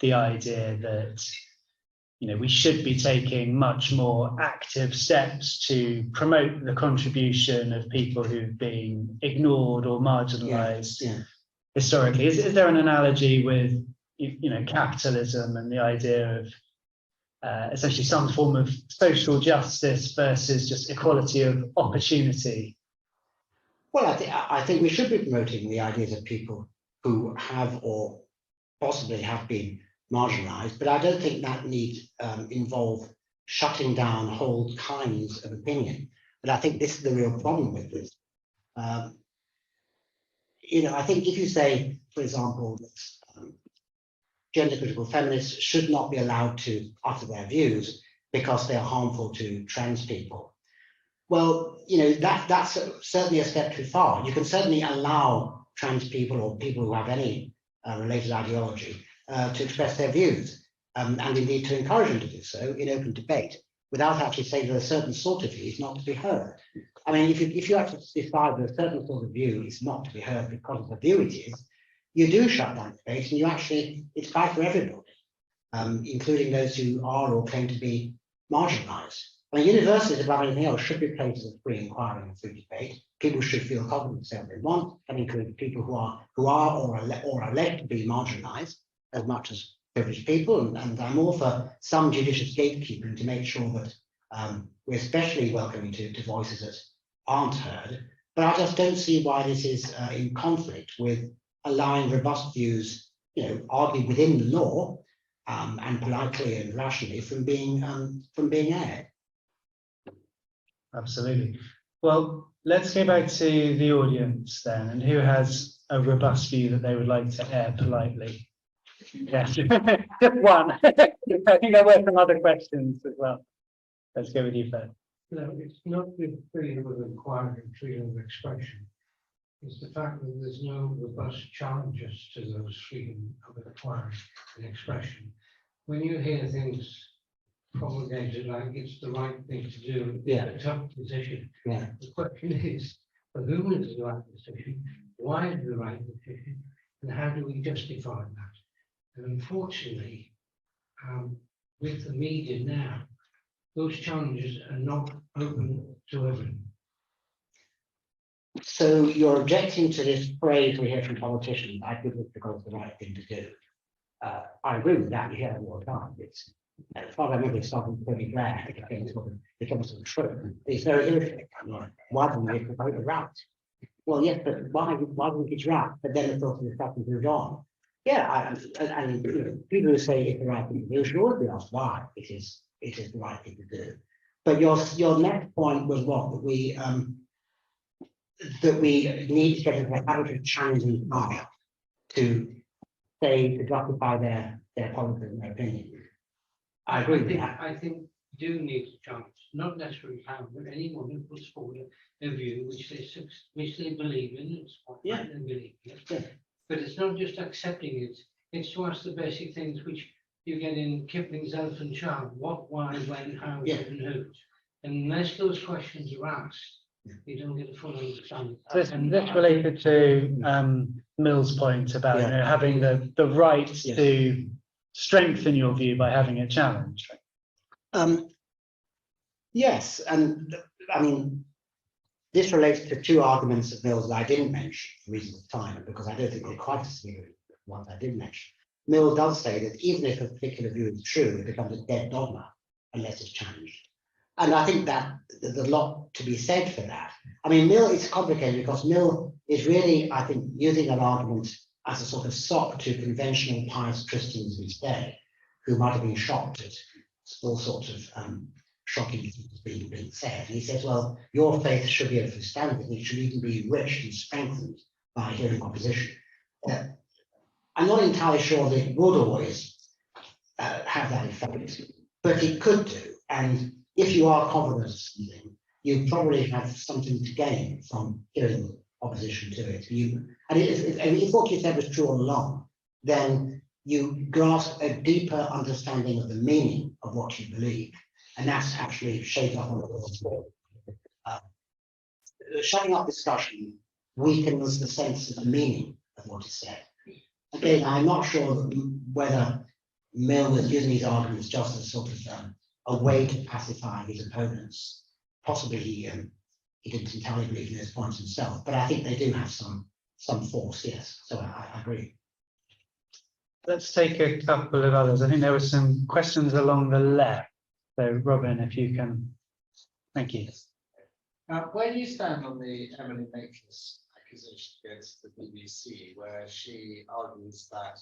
the idea that we should be taking much more active steps to promote the contribution of people who've been ignored or marginalized historically. Is there an analogy with capitalism and the idea of essentially some form of social justice versus just equality of opportunity? Well, I think we should be promoting the ideas of people who have or possibly have been marginalized, but I don't think that needs involve shutting down whole kinds of opinion. But I think this is the real problem with this. I think if you say, for example, that gender critical feminists should not be allowed to utter their views because they are harmful to trans people, well, that's certainly a step too far. You can certainly allow trans people or people who have any related ideology to express their views, and indeed to encourage them to do so in open debate, without actually saying that a certain sort of view is not to be heard. I mean, if you actually decide that a certain sort of view is not to be heard because of the view it is, you do shut down debate, and it's bad for everybody, including those who are or claim to be marginalized. I mean, universities, above anything else, should be places of free inquiry and free debate. People should feel confident to say what they want, and include people who are or are alleged to be marginalized as much as privileged people. And I'm all for some judicious gatekeeping to make sure that we're especially welcoming to voices that aren't heard. But I just don't see why this is in conflict with allowing robust views, argued within the law and politely and rationally from being aired. Absolutely. Well, let's go back to the audience then, and who has a robust view that they would like to air politely? Yes, just one. I think there were some other questions as well. Let's go with you first. No, it's not the freedom of inquiry and freedom of expression. It's the fact that there's no robust challenges to those freedom of inquiry and expression. When you hear things promulgated like it's the right thing to do, it's a tough position. Yeah. The question is, for whom is the right decision? Why is it the right decision? And how do we justify that? And unfortunately, with the media now, those challenges are not open to everyone. So you're objecting to this phrase we hear from politicians, I do this because it's the right thing to do. I agree with that, you hear it all the time. As far as I remember, it's something pretty rare. It becomes sort of true. It's very irritating. Why don't they promote the right? well, yes, but why wouldn't it draft? But then, of course, the discussion moved on. Yeah, and you know, people who say it's the right thing to do should always be asked why it is the right thing to do. But your next point was what that we need to get into the habit of challenging power to say to justify their policies and their opinions. I agree with that. I think you do need to challenge, not necessarily power, but anyone who puts forward a view which they believe in. It's what Yeah. they believe in. Yeah. But it's not just accepting it, it's to ask the basic things which you get in Kipling's Elephant Child: what, why, when, how, Yeah. and who. And unless those questions are asked, you don't get a full understanding. This related to Mill's point about Yeah. you know, having the right Yes. to strengthen your view by having it challenged. Yes, and I mean, this relates to two arguments of Mill's that I didn't mention for reasons of time, because I don't think they're quite as severe as ones I did mention. Mill does say that even if a particular view is true, it becomes a dead dogma unless it's challenged. And I think that there's a lot to be said for that. I mean, Mill is complicated because Mill is really, I think, using an argument as a sort of sop to conventional pious Christians of his day, who might have been shocked at all sorts of shocking things being said. And he says, well, your faith should be able to stand it. It should even be enriched and strengthened by hearing opposition. I'm not entirely sure that it would always have that effect, but it could do. And if you are confident of something, you probably have something to gain from hearing opposition to it. And if what you said was true all along, then you grasp a deeper understanding of the meaning of what you believe. And that's actually shaped up on the shutting up discussion weakens the sense of the meaning of what is said. Again, I'm not sure whether Mill was using these arguments just as sort of a way to pacify his opponents. Possibly he didn't entirely believe in those points himself, but I think they do have some force, yes. So I agree. Let's take a couple of others. I think there were some questions along the left. So Robin, if you can, thank you. Where do you stand on the Emily Maitlis accusation against the BBC, where she argues that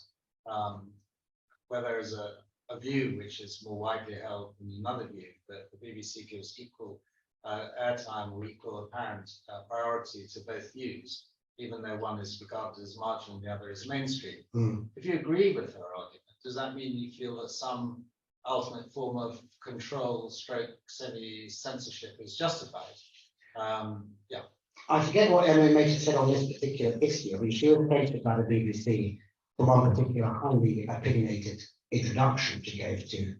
where there is a view which is more widely held than another view, that the BBC gives equal airtime or equal apparent priority to both views, even though one is regarded as marginal and the other is mainstream. If you agree with her argument, does that mean you feel that some ultimate form of control stroke semi-censorship is justified? Yeah. I forget what Emily Maitlis said on this particular issue. I mean, she was praised by the BBC for one particular highly opinionated introduction she gave to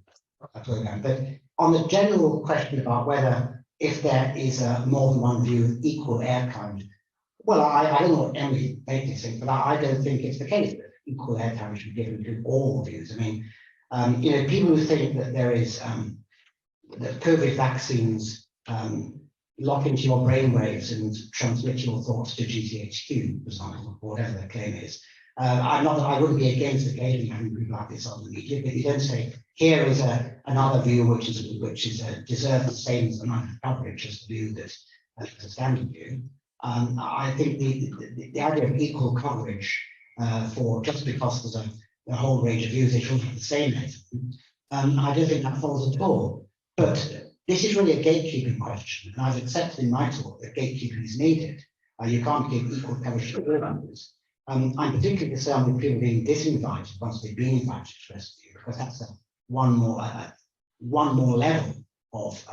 a program. But on the general question about whether if there is more than one view of equal airtime, well, I don't know what Emily Maitlis thinks, but I don't think it's the case that equal airtime should be given to all views. I mean, you know, people who think that there is that COVID vaccines lock into your brainwaves and transmit your thoughts to GCHQ, for example, whatever their claim is. I wouldn't be against occasionally having people like this on the media, but you don't say here is another view which is deserves the same amount of coverage as the view that as a standard view. I think the idea of equal coverage for just because there's a whole range of views, they should have the same measurement. I don't think that falls at all. But this is really a gatekeeping question, and I've accepted in my talk that gatekeeping is needed. You can't give equal coverage to all members. I'm particularly concerned with people being disinvited once they've been invited to express view, because that's one more level of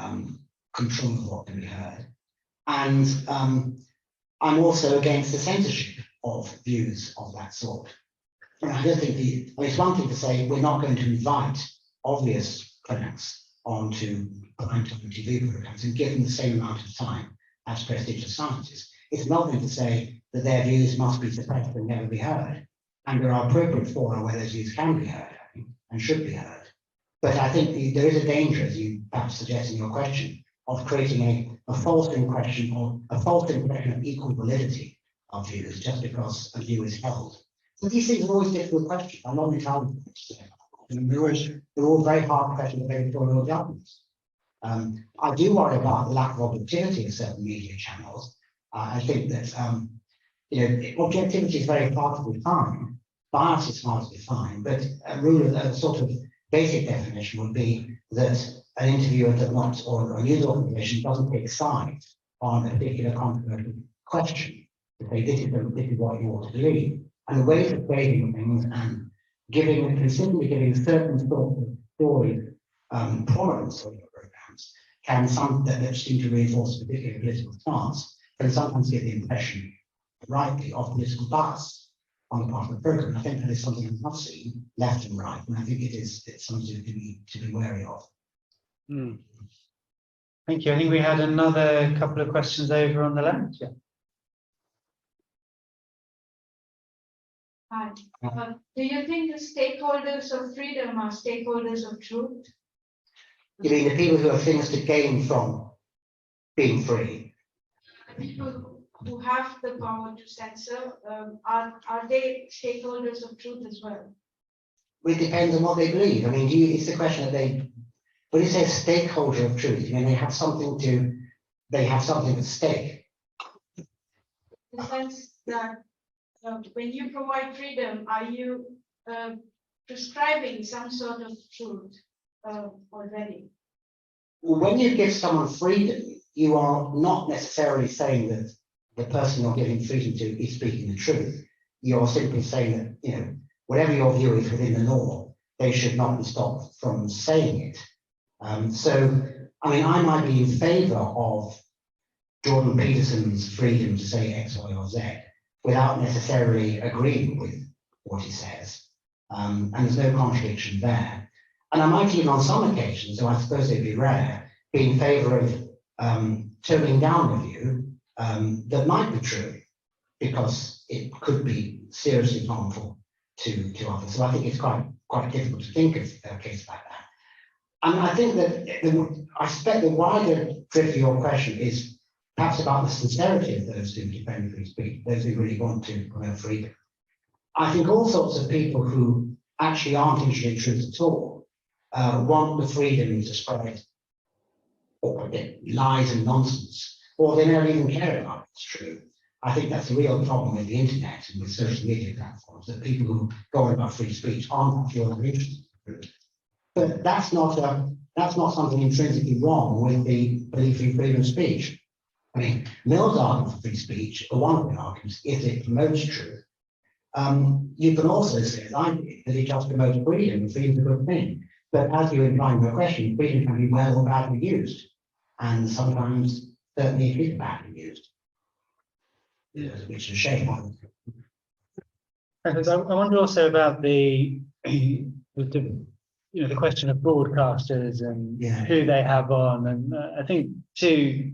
control of what can be heard. And I'm also against the censorship of views of that sort. And I don't think it's one thing to say we're not going to invite obvious clinics onto primetime TV programs and give them the same amount of time as prestigious scientists. It's another thing to say that their views must be suppressed and never be heard. And there are appropriate fora where those views can be heard and should be heard. But I think there is a danger, as you perhaps suggest in your question, of creating a false impression or a false impression of equal validity of views just because a view is held. So these things are always difficult questions. I'm not entirely they're all very hard questions of editorial governance. I do worry about the lack of objectivity of certain media channels. I think that objectivity is very hard to define. Bias is hard to define, but a sort of basic definition would be that an interviewer does not, or a news organization doesn't take sides on a particular controversial question. To say this is what you ought to believe. And the ways of framing things and consistently giving certain sorts of stories prominence on your programs that seem to reinforce a particular political stance, can sometimes give the impression, rightly, of political bias on the part of the program. I think that is something I've not seen left and right, and I think it's something to be wary of. Thank you. I think we had another couple of questions over on the left. Yeah. Hi. Do you think the stakeholders of freedom are stakeholders of truth? You mean the people who have things to gain from being free? People who have the power to censor, are they stakeholders of truth as well? It depends on what they believe. I mean, it's the question that when you say stakeholder of truth, you mean they have something at stake. In the sense that when you provide freedom, are you prescribing some sort of truth already? Well, when you give someone freedom, you are not necessarily saying that the person you're giving freedom to is speaking the truth. You're simply saying that, whatever your view is within the law, they should not be stopped from saying it. So, I mean, I might be in favor of Jordan Peterson's freedom to say X, Y, or Z without necessarily agreeing with what he says. And there's no contradiction there. And I might even on some occasions, though I suppose it'd be rare, be in favor of toning down a view that might be true because it could be seriously harmful to others. So I think it's quite difficult to think of a case like that. And I think that I suspect the wider drift of your question is perhaps about the sincerity of those who defend free speech, those who really want to promote freedom. I think all sorts of people who actually aren't interested in truth at all want the freedom to spread or lies and nonsense, or they never even care about it's true. I think that's a real problem with the internet and with social media platforms, that people who go on about free speech aren't actually interested in truth. But that's not something intrinsically wrong with the belief in freedom of speech. I mean, Mill's argument for free speech, or one of the arguments, is it promotes truth. You can also say, as I did, that it just promotes freedom, and freedom is a good thing. But as you imply in your question, freedom can be well or badly used, and sometimes certainly it is badly used, which is a shame. I wonder also about the question of broadcasters and who they have on, and I think two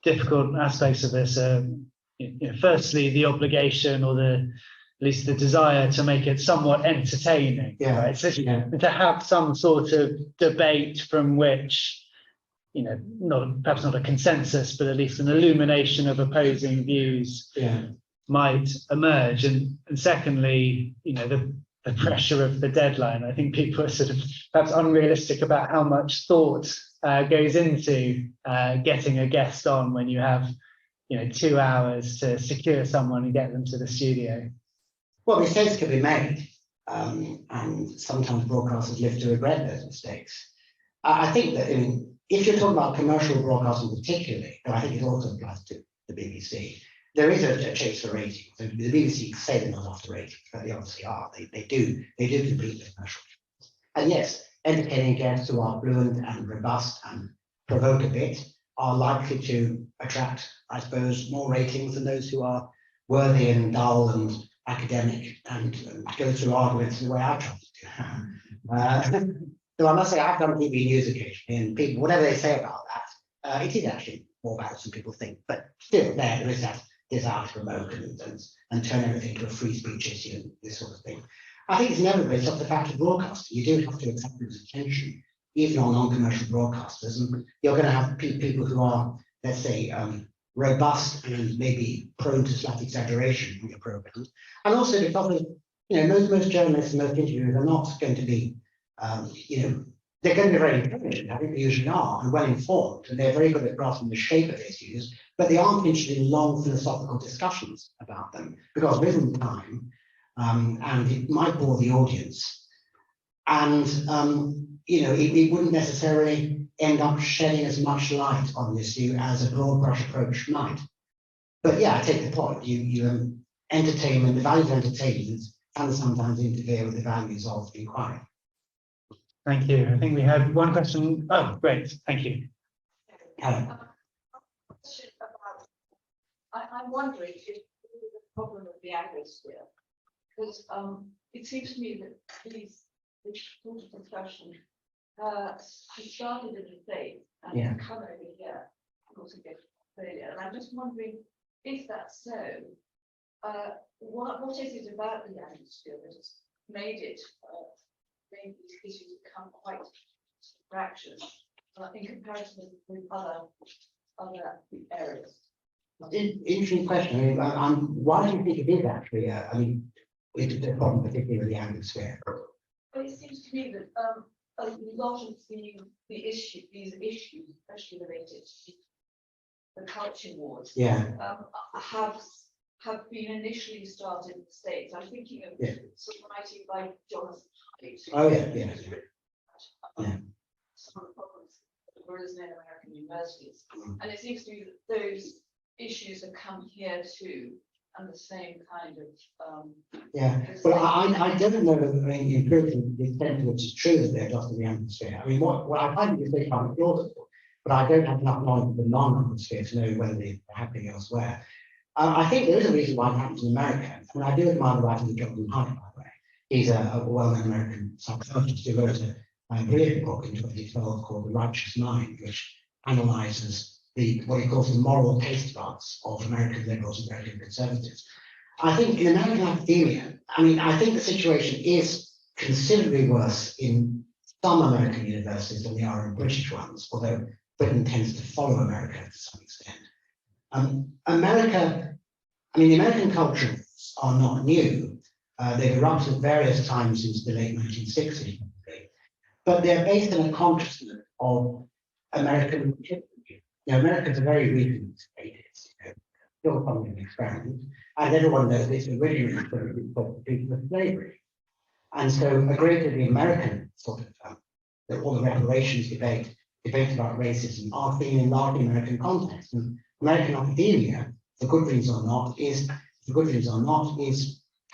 difficult aspects of this are, firstly, the obligation or at least the desire to make it somewhat entertaining, right? So to have some sort of debate from which, perhaps not a consensus, but at least an illumination of opposing views might emerge. And secondly, the pressure of the deadline. I think people are sort of perhaps unrealistic about how much thought goes into getting a guest on when you have 2 hours to secure someone and get them to the studio. Well, mistakes can be made, and sometimes broadcasters live to regret those mistakes. I think that if you're talking about commercial broadcasting particularly, but I think it also applies to the BBC, there is a chase for ratings. The BBC say they're not after ratings, but they obviously are. They do compete with commercial. And yes, entertaining guests who are fluent and robust and provoke a bit are likely to attract, I suppose, more ratings than those who are worthy and dull and academic and go through arguments the way I try to do. So I must say I've done TV news occasionally, and people, whatever they say about that, it is actually more balanced than people think. But still, there is that desire to promote and turn everything into a free speech issue and this sort of thing. I think it's inevitably just the fact of broadcasting. You do have to accept people's attention, even on non-commercial broadcasters, and you're going to have people who are, let's say, robust and maybe prone to slight exaggeration in your programs, and also because most journalists and most interviewers are not going to be, they're going to be very intelligent. I think they usually are, and well informed, and they're very good at grasping the shape of issues, but they aren't interested in long philosophical discussions about them because there isn't time, and it might bore the audience. And you know, it wouldn't necessarily end up shedding as much light on the issue as a broad brush approach might. But yeah, I take the point. You entertainment, the values of entertainment can sometimes interfere with the values of inquiry. Thank you. I think we had one question. Oh, great. Thank you. Helen. Question about, I'm wondering if the problem of the Anglosphere, because it seems to me that this sort of discussion started in the States and Yeah. come over here, of course, again, Australia. And I'm just wondering, if that's so, what is it about the Anglosphere that has made it, made these issues become quite fractured in comparison with other areas? Interesting question. I mean, why do you think it is actually? I mean, it's a problem, particularly with the Anglosphere. Well, it seems to me that a lot of these issues, especially related to the culture wars, have been initially started in the States. I'm thinking of some writing by Jonathan Haidt. Oh yeah. Some of the problems that were in American universities, and it seems to me that those issues have come here too, and the same kind of. Well, I don't know. I mean, empirically, the extent to which it's true that they're just in the Anglosphere. I mean, what I find is they kind of plausible, but I don't have enough knowledge of the non-Anglosphere to know whether they're happening elsewhere. I think there is a reason why it happens in America. I mean, I do admire the writing of Jonathan Haidt, by the way. He's a well-known American psychologist who wrote a brilliant book in 2012 called The Righteous Mind, which analyzes what he calls the moral taste buds of American liberals and American conservatives. I think in American academia, I mean, I think the situation is considerably worse in some American universities than they are in British ones, although Britain tends to follow America to some extent. America, I mean, the American cultures are not new. They've erupted at various times since the late 1960s, but they're based on a consciousness of American history. Now, America's a very recent state. It's still something of an experiment, and everyone knows it's originally for people of slavery. And so, a great deal of the American sort of all the reparations debate about racism are seen in largely American context. And American academia, for good reasons or not, is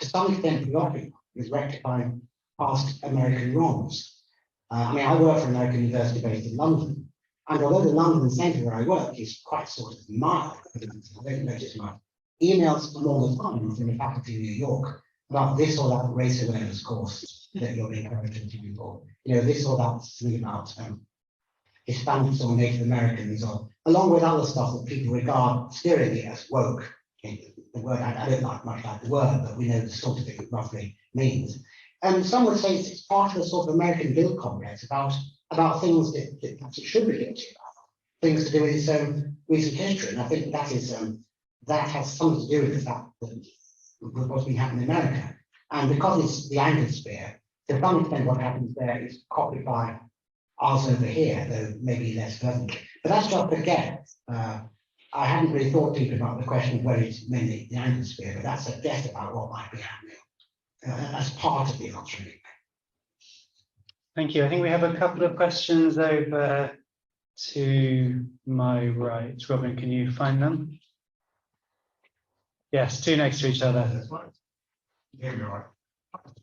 to some extent preoccupied with rectifying past American wrongs. I mean, I work for an American university based in London, and although the London centre where I work is quite sort of mild, I don't notice my emails come all the time from the faculty in New York about this or that race awareness course that you're encouraging people. You know, this or that thing about Hispanics or Native Americans, or along with other stuff that people regard steerily as woke. Okay, the word I don't like much like the word, but we know the sort of thing it roughly means. And some would say it's part of a sort of American guilt complex about things that perhaps it should be guilty about, things to do with its own recent history. And I think that is that has something to do with the fact that with what's been happening in America. And because it's the Anglosphere, to some extent what happens there is copied by us over here, though maybe less fervently. But that's just a guess. I hadn't really thought deep about the question of whether it's mainly the Anglosphere, but that's a guess about what might be happening as part of the answer. Thank you. I think we have a couple of questions over to my right. Robin, can you find them? Yes, two next to each other. That's right. Yeah, you're right.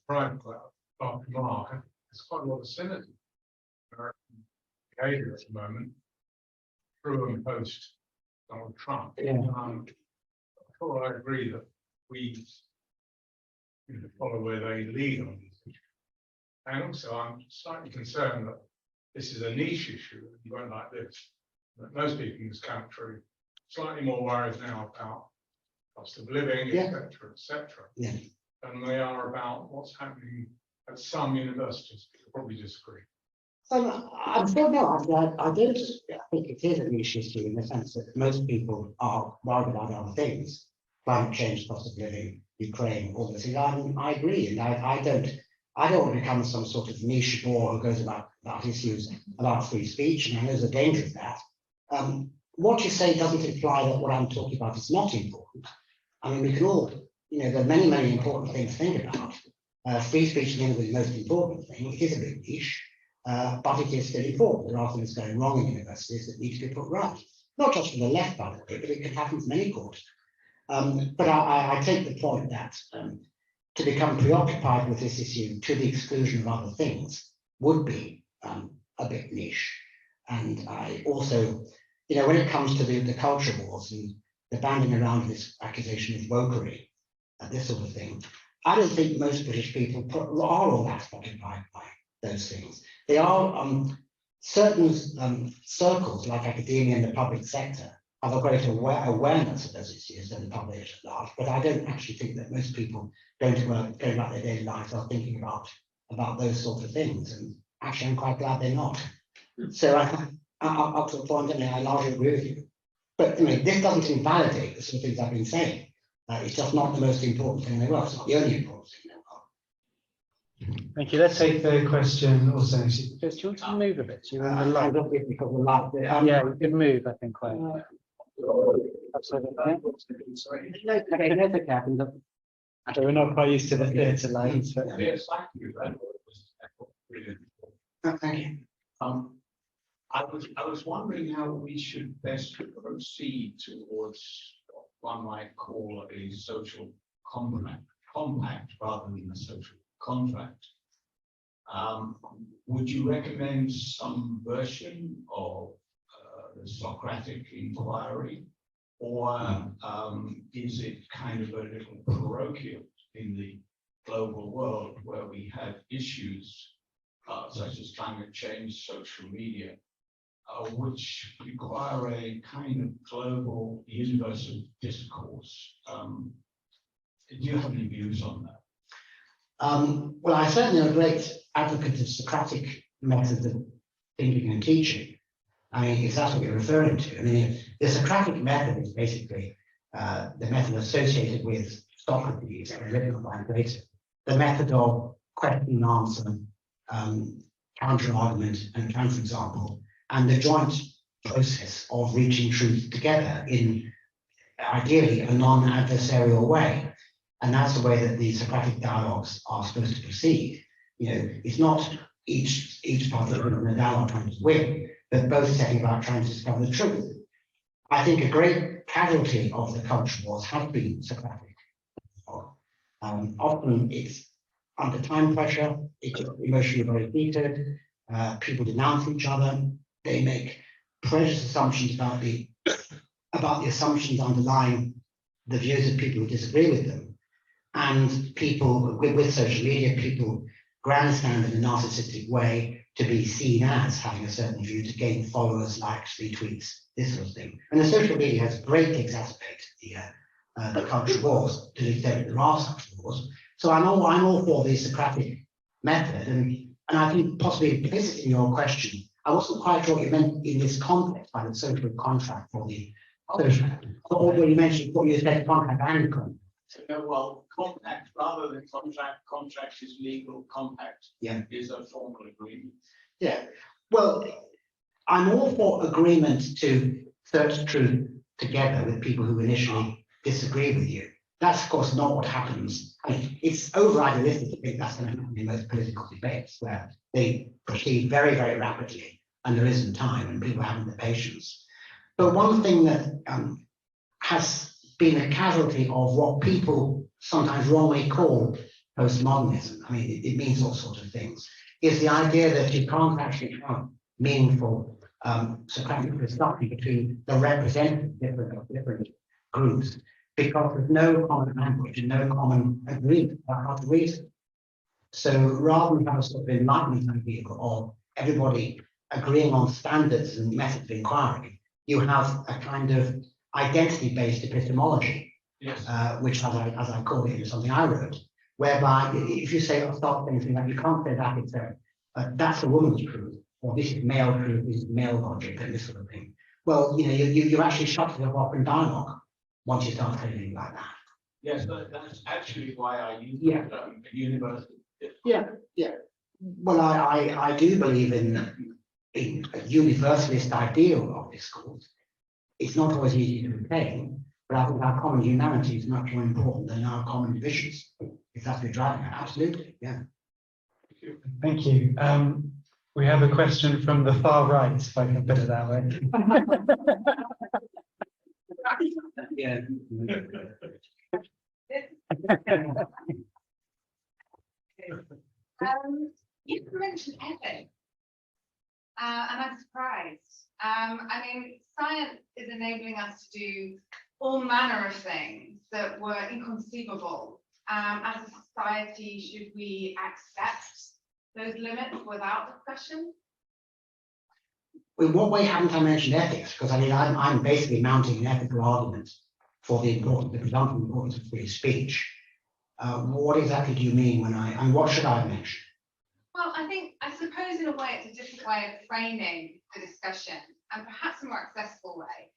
Private club, Dr. Mark, there's quite a lot of synergy in American behavior at the moment, through and post Donald Trump. Yeah. I agree that we follow where they lead on these issues. And also, I'm slightly concerned that this is a niche issue, you won't like this, that most people in this country are slightly more worried now about cost of living, etc., than they are about what's happening at some universities. You'll probably disagree. I'm still no, I don't think it is a niche issue in the sense that most people are worried about other things, climate change, cost of living, Ukraine, all this. I agree, and I don't want to become some sort of niche bore who goes about issues about free speech, and I know there's a danger of that. What you say doesn't imply that what I'm talking about is not important. I mean, we can all, there are many, many important things to think about. Free speech is the most important thing. It is a bit niche, but it is still important. There are things going wrong in universities that need to be put right. Not just from the left, by the way, but it can happen from any quarter. But I take the point that to become preoccupied with this issue to the exclusion of other things would be a bit niche. And I also, when it comes to the culture wars and the banding around this accusation of wokery, this sort of thing, I don't think most British people are all that occupied by those things. They are certain circles like academia and the public sector have a greater awareness of those issues than the public at large, but I don't actually think that most people going about their daily lives are thinking about those sorts of things. And actually, I'm quite glad they're not. So up to the point, I largely agree with you. But this doesn't invalidate the sort of things I've been saying. It's just not the most important thing in the world. It's not the only important thing in the world. Thank you. Let's take the question also. Do you want to move a bit? You're in the light. Because the light. Yeah, you can move, I think, quite. Absolutely. No, okay, that's okay. So we're not quite used to the theatre lights. But... Yes, thank you. That was brilliant. Thank you. I was wondering how we should best proceed towards what one might call a social compact rather than a social contract. Would you recommend some version of the Socratic inquiry, or is it kind of a little parochial in the global world where we have issues such as climate change, social media, which require a kind of global, universal discourse? Do you have any views on that? Well, I certainly am a great advocate of Socratic methods of thinking and teaching. I mean, if that's what you're referring to. I mean, the Socratic method is basically the method associated with Socrates and written by Plato, the method of question and answer, counter argument and counterexample, and the joint process of reaching truth together in ideally a non-adversarial way. And that's the way that the Socratic dialogues are supposed to proceed. It's not each participant in the dialogue trying to win, but both setting about trying to discover the truth. I think a great casualty of the culture wars has been Socratic. Often it's under time pressure, it's emotionally very heated, people denounce each other, they make precious assumptions about the assumptions underlying the views of people who disagree with them. And people with social media, people grandstand in a narcissistic way to be seen as having a certain view, to gain followers, likes, retweets, this sort of thing. And the social media has greatly exacerbated the culture wars to the extent that there are such wars. So I'm all for the Socratic method, and I think possibly implicit in your question, I wasn't quite sure what you meant in this context by the social contract for the social. Or when you mentioned what you said, contract and contract. Well, compact rather than contract is legal, compact is a formal agreement. Yeah, well, I'm all for agreement to search truth together with people who initially disagree with you. That's, of course, not what happens. I mean, it's over-idealistic to think that's going to happen in most political debates, where they proceed very, very rapidly and there isn't time and people haven't the patience. But one thing that has been a casualty of what people sometimes wrongly call postmodernism, I mean, it means all sorts of things, is the idea that you can't actually have meaningful Socratic discussion between the representative different groups, because there's no common language and no common agreement about how to reason. So rather than have a sort of enlightenment idea of everybody agreeing on standards and methods of inquiry, you have a kind of identity-based epistemology, which, as I call it, is something I wrote, whereby if you say, start saying things like, you can't say that, it's that's a woman's truth, or this is male truth, this is male logic, and this sort of thing. Well, you actually shut yourself off in dialogue once you start saying things like that. Yes, but that's actually why I use universal Well, I do believe in a universalist ideal of discourse. It's not always easy to obtain, but I think our common humanity is much more important than our common divisions. If that's what we're driving at, absolutely, yeah. Thank you. We have a question from the far right, if I can put it that way. Yeah. You mentioned ethics, and I'm surprised. I mean, science is enabling us to do all manner of things that were inconceivable. As a society, should we accept those limits without discussion? In what way haven't I mentioned ethics? Because I mean, I'm basically mounting an ethical argument for the presumptive importance of free speech. What exactly do you mean when and what should I mention? Well, I suppose in a way it's a different way of framing the discussion, and perhaps a more accessible way.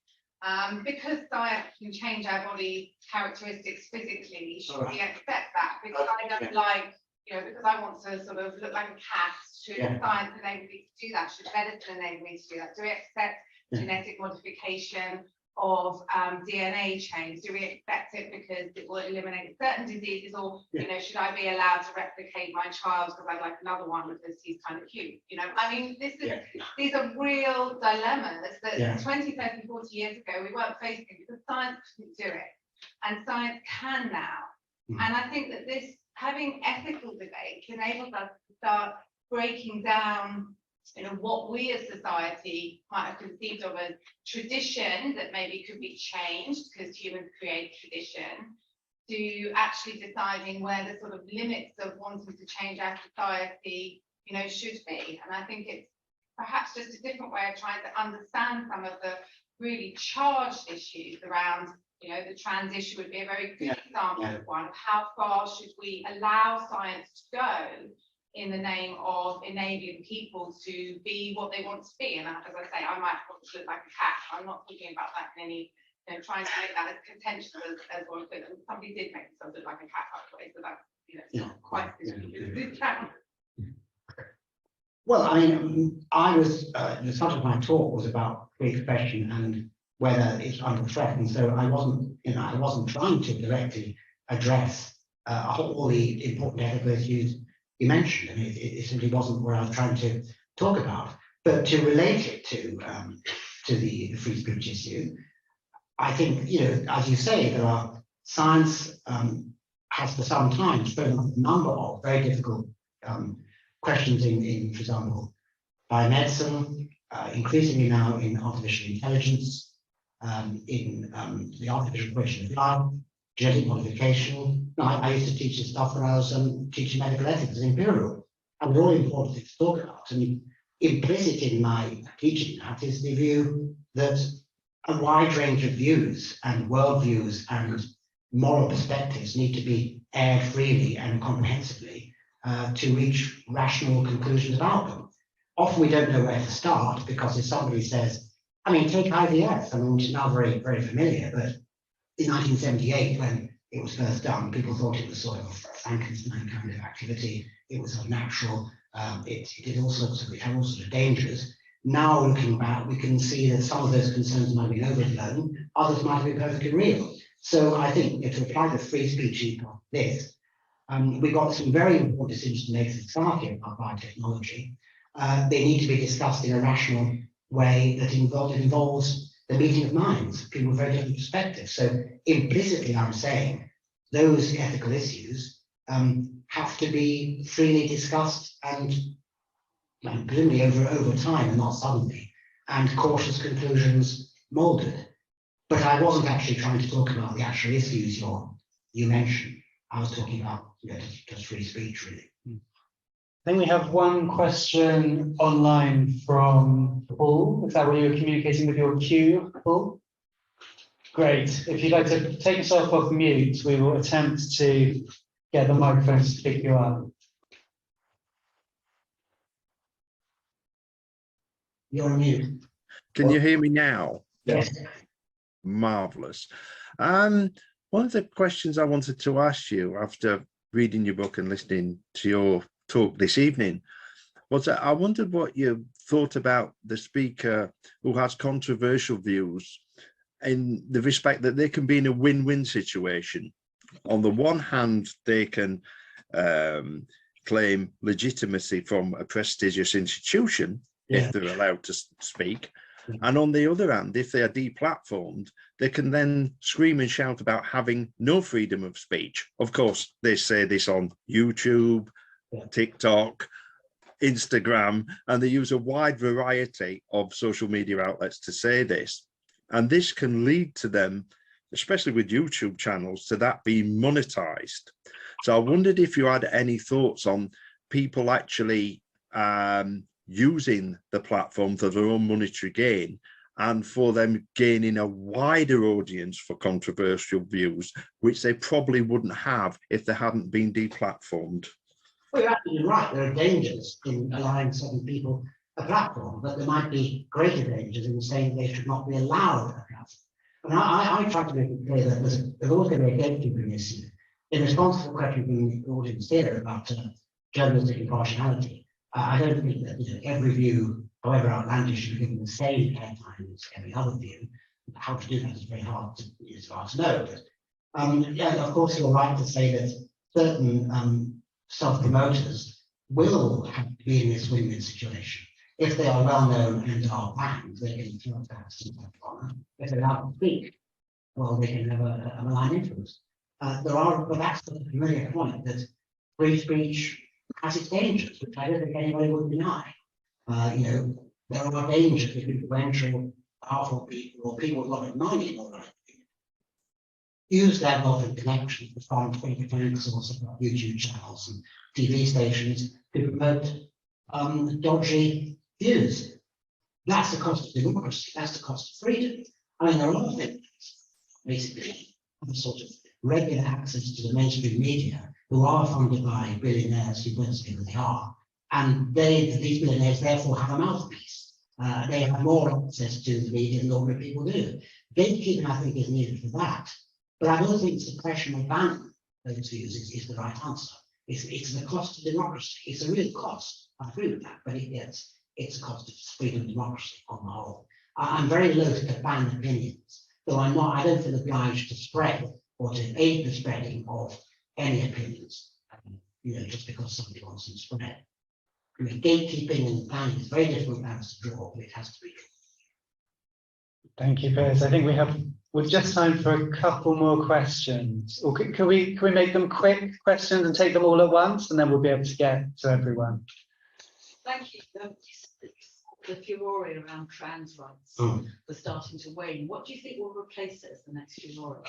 Because science can change our body characteristics physically, should we accept that? Because I don't like, because I want to sort of look like a cat, should science enable me to do that? Should medicine enable me to do that? Do we accept genetic modification of DNA change? Do we accept it because it will eliminate certain diseases, or should I be allowed to replicate my child because I'd like another one because he's kind of cute? I mean, these are real dilemmas that 20, 30, 40 years ago we weren't facing because science couldn't do it, and science can now. And I think that this having ethical debate enables us to start breaking down what we as society might have conceived of as tradition that maybe could be changed because humans create tradition, to actually deciding where the sort of limits of wanting to change our society, should be. And I think it's perhaps just a different way of trying to understand some of the really charged issues around, the trans issue would be a very good example of one. How far should we allow science to go in the name of enabling people to be what they want to be? And as I say, I might want to look like a cat. I'm not thinking about that in any, trying to make that as contentious as one could. And somebody did make themselves look like a cat, by the way, so that's, it's not quite this cat. Well, I mean, the subject of my talk was about free expression and whether it's under threat, and so I wasn't trying to directly address all the important ethical issues you mentioned. I mean, it simply wasn't what I was trying to talk about. But to relate it to the free speech issue, I think, as you say, science has for some time thrown up a number of very difficult questions in, for example, biomedicine, increasingly now in artificial intelligence, in the artificial question of life, genetic modification. I used to teach this stuff when I was teaching medical ethics at Imperial. And they're all important things to talk about. I mean, implicit in my teaching that is the view that a wide range of views and worldviews and moral perspectives need to be aired freely and comprehensively to reach rational conclusions about them. Often we don't know where to start because if somebody says, I mean, take IVF, which is now very, very familiar, but in 1978, when it was first done, people thought it was sort of Frankenstein kind of activity. It was unnatural. It had all sorts of dangers. Now, looking back, we can see that some of those concerns might have been overblown, others might have been perfectly real. So I think to apply the free speech of this, we've got some very important decisions to make as a society about biotechnology. They need to be discussed in a rational way that involves the meeting of minds, people with very different perspectives. So implicitly, I'm saying those ethical issues have to be freely discussed and presumably over time and not suddenly, and cautious conclusions molded. But I wasn't actually trying to talk about the actual issues you mentioned. I was talking about just free speech, really. I think we have one question online from Paul. Is that where you're communicating with your queue, Paul? Great. If you'd like to take yourself off mute, we will attempt to get the microphones to pick you up. You're on mute. Can you hear me now? Yes. Marvelous. One of the questions I wanted to ask you after reading your book and listening to your talk this evening was that I wondered what you thought about the speaker who has controversial views in the respect that they can be in a win-win situation. On the one hand, they can claim legitimacy from a prestigious institution if they're allowed to speak. And on the other hand, if they are deplatformed, they can then scream and shout about having no freedom of speech. Of course, they say this on YouTube, TikTok, Instagram, and they use a wide variety of social media outlets to say this. And this can lead to them, especially with YouTube channels, to that being monetized. So I wondered if you had any thoughts on people actually using the platform for their own monetary gain and for them gaining a wider audience for controversial views, which they probably wouldn't have if they hadn't been deplatformed. Well, you're absolutely right. There are dangers in allowing certain people a platform, but there might be greater dangers in saying they should not be allowed a platform. And I try to make it clear that there's always going to be a gatekeeping issue. In response to the question from the audience here about journalistic impartiality, I don't think that every view, however outlandish, should be given the same airtime as every other view. How to do that is very hard to know. But yeah, of course, you're right to say that certain self-promoters will have to be in this win-win situation. If they are well known and are banned, they can have some type of honor. If they're allowed to speak, well, they can have a malign influence. But that's the familiar point that free speech has its dangers, which I don't think anybody would deny. There are dangers if influential, powerful people or people with a lot of money use their wealth and connections to fund think tanks or YouTube channels and TV stations to promote dodgy views. That's the cost of democracy. That's the cost of freedom. I mean, there are a lot of things, basically, sort of regular access to the mainstream media who are funded by billionaires who don't say who they are. And these billionaires therefore have a mouthpiece. They have more access to the media than ordinary people do. Gatekeeping, I think, is needed for that. But I don't think suppression or banning those views is the right answer. It's the cost of democracy. It's a real cost. I agree with that, but it's a cost of freedom and democracy on the whole. I'm very loath to ban opinions, though I don't feel obliged to spread or to aid the spreading of any opinions, just because somebody wants them spread. I mean, gatekeeping and banning is very difficult balance to draw, but it has to be. Thank you, Piers. I think we've just time for a couple more questions. Or can we make them quick questions and take them all at once, and then we'll be able to get to everyone. Thank you. The furore around trans rights was starting to wane. What do you think will replace it as the next furore?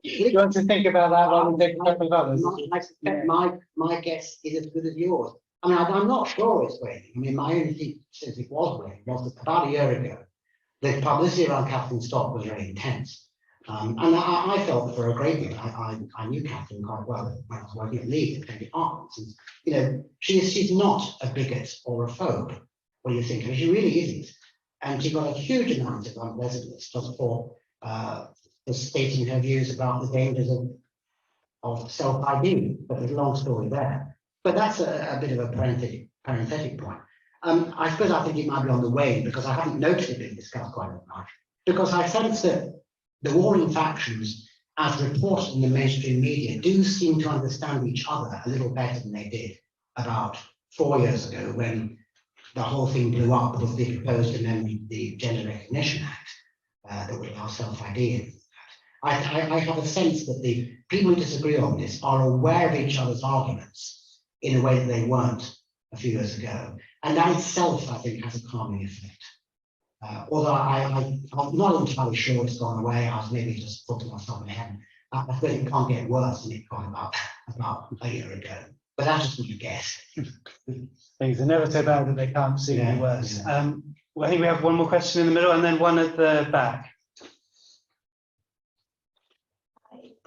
You want to think about that one and take a couple of others? My guess is as good as yours. I mean, I'm not sure it's waning. I mean, my only thing since it was waning was that about a year ago, the publicity around Catherine Stott was very intense. And I felt that for a great deal, I knew Catherine quite well when I was working at Leeds at Kennedy Arts. And, she's not a bigot or a phobe. What do you think? I mean, she really isn't. And she got a huge amount of unpleasantness just for stating her views about the dangers of self-ID. But there's a long story there. But that's a bit of a parenthetic point. I suppose I think it might be on the wane because I haven't noticed it being discussed quite as much. Because I sense that the warring factions, as reported in the mainstream media, do seem to understand each other a little better than they did about 4 years ago when the whole thing blew up with the proposed amendment, the Gender Recognition Act, that would allow self-ID. I have a sense that the people who disagree on this are aware of each other's arguments in a way that they weren't a few years ago. And that itself, I think, has a calming effect. Although I'm not entirely sure it's gone away. I was maybe just putting myself in my head. I think it can't get worse than it got about a year ago. But that's just what you guess. Things are never so bad that they can't see any worse. Yeah. Well, I think we have one more question in the middle and then one at the back.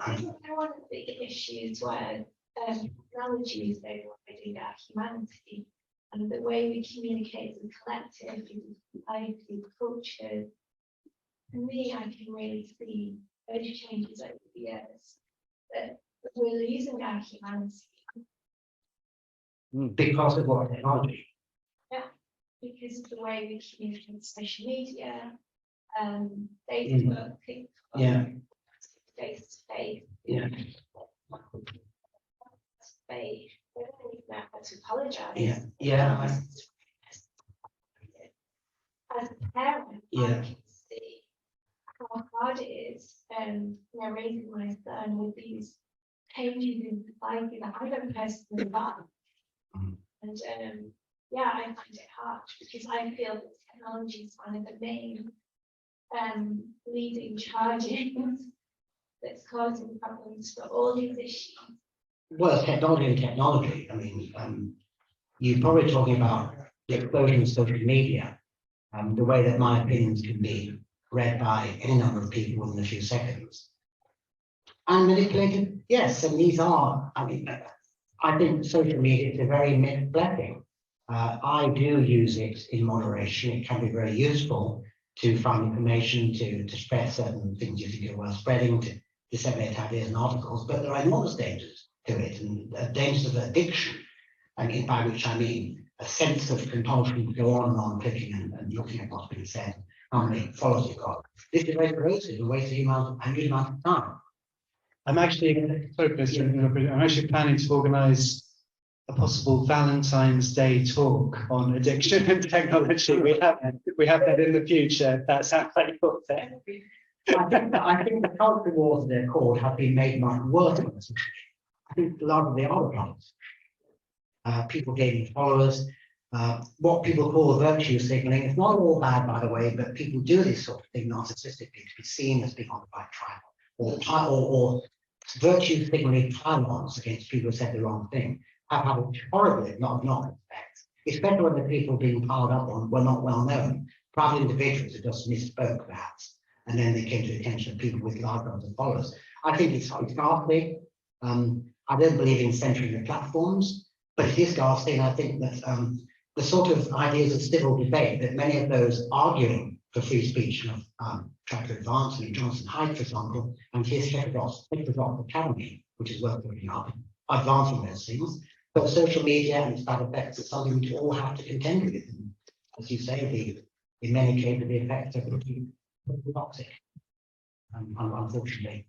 I think one of the big issues where technology is overriding our humanity and the way we communicate as a collective, society, culture. For me, I can really see those changes over the years. That we're losing our humanity Because of what technology? because of the way we communicate on social media, Facebook, TikTok, face to face. Yeah. They don't even know how to apologize. As a parent, I can see how hard it is, raising my son with these changes in society that I don't personally like. And I find it hard because I feel that technology is one of the main leading charges that's causing problems for all these issues. Well, technology and technology. I mean, you're probably talking about the explosion of social media, the way that my opinions can be read by any number of people within a few seconds. And manipulated, yes, and these are, I think social media is a very mixed blessing. I do use it in moderation. It can be very useful to find information, to spread certain things you think are worth spreading, to disseminate ideas and articles, but there are enormous dangers to it, and dangers of addiction, by which I mean a sense of compulsion to go on and on clicking and looking at what's being said, how many followers you've got. This is very corrosive and wastes a huge amount of time. I'm actually, I'm actually planning to organise a possible Valentine's Day talk on addiction and technology. We have that in the future. That sounds like your thing. I think the culture wars, they're called, have been made much worse. I think a lot of the other problems, people gaining followers, what people call virtue signaling. It's not all bad, by the way, but people do this sort of thing narcissistically to be seen as being on the right track, or virtue signaling pylons against people who said the wrong thing have had a horrible, not effect, especially when the people being piled up on were not well known, private individuals who just misspoke perhaps, and then they came to the attention of people with large numbers of followers. I think it's ghastly. I don't believe in censoring the platforms, but it is ghastly, and I think that the sort of ideas of civil debate that many of those arguing for free speech have tried to advance, and Johnson Hyde, for example, and his heterodox academy, which is worth looking up, advancing those things. But social media and its bad effects is something we all have to contend with. And as you say, in many cases, the effects are pretty toxic, unfortunately.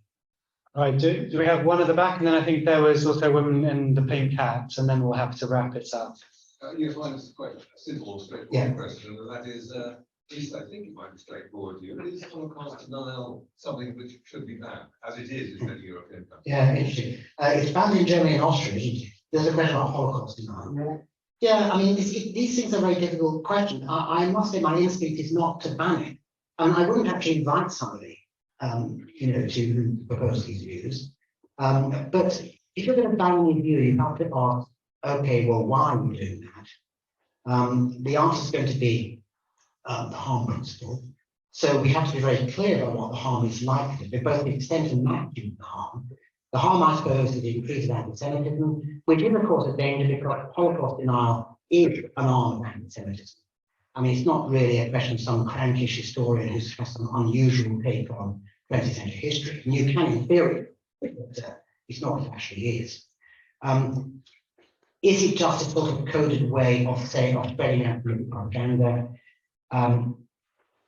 Right, do we have one at the back? And then I think there was also a woman in the pink hat, and then we'll have to wrap it up. Yes, mine is quite a simple, straightforward question, and that is, at least I think it might be straightforward to you. Is Holocaust denial something which should be banned, as it is in many European countries? Yeah, interesting. It's banned in Germany and Austria, isn't it? There's a question about Holocaust denial. Yeah, I mean, these things are very difficult questions. I must say my instinct is not to ban it. And I wouldn't actually invite somebody, to propose these views. But if you're going to ban a view, you have to ask, okay, well, why are you doing that? The answer is going to be the harm principle. So we have to be very clear about what the harm is likely, but both the extent and magnitude of the harm. The harm, I suppose, is the increase of anti-Semitism, which is, of course, a danger because Holocaust denial is an arm of anti-Semitism. I mean, it's not really a question of some crankish historian who's has some unusual take on 20th century history. And you can, in theory, but it's not what it actually is. Is it just a sort of coded way of saying, of spreading absolute propaganda?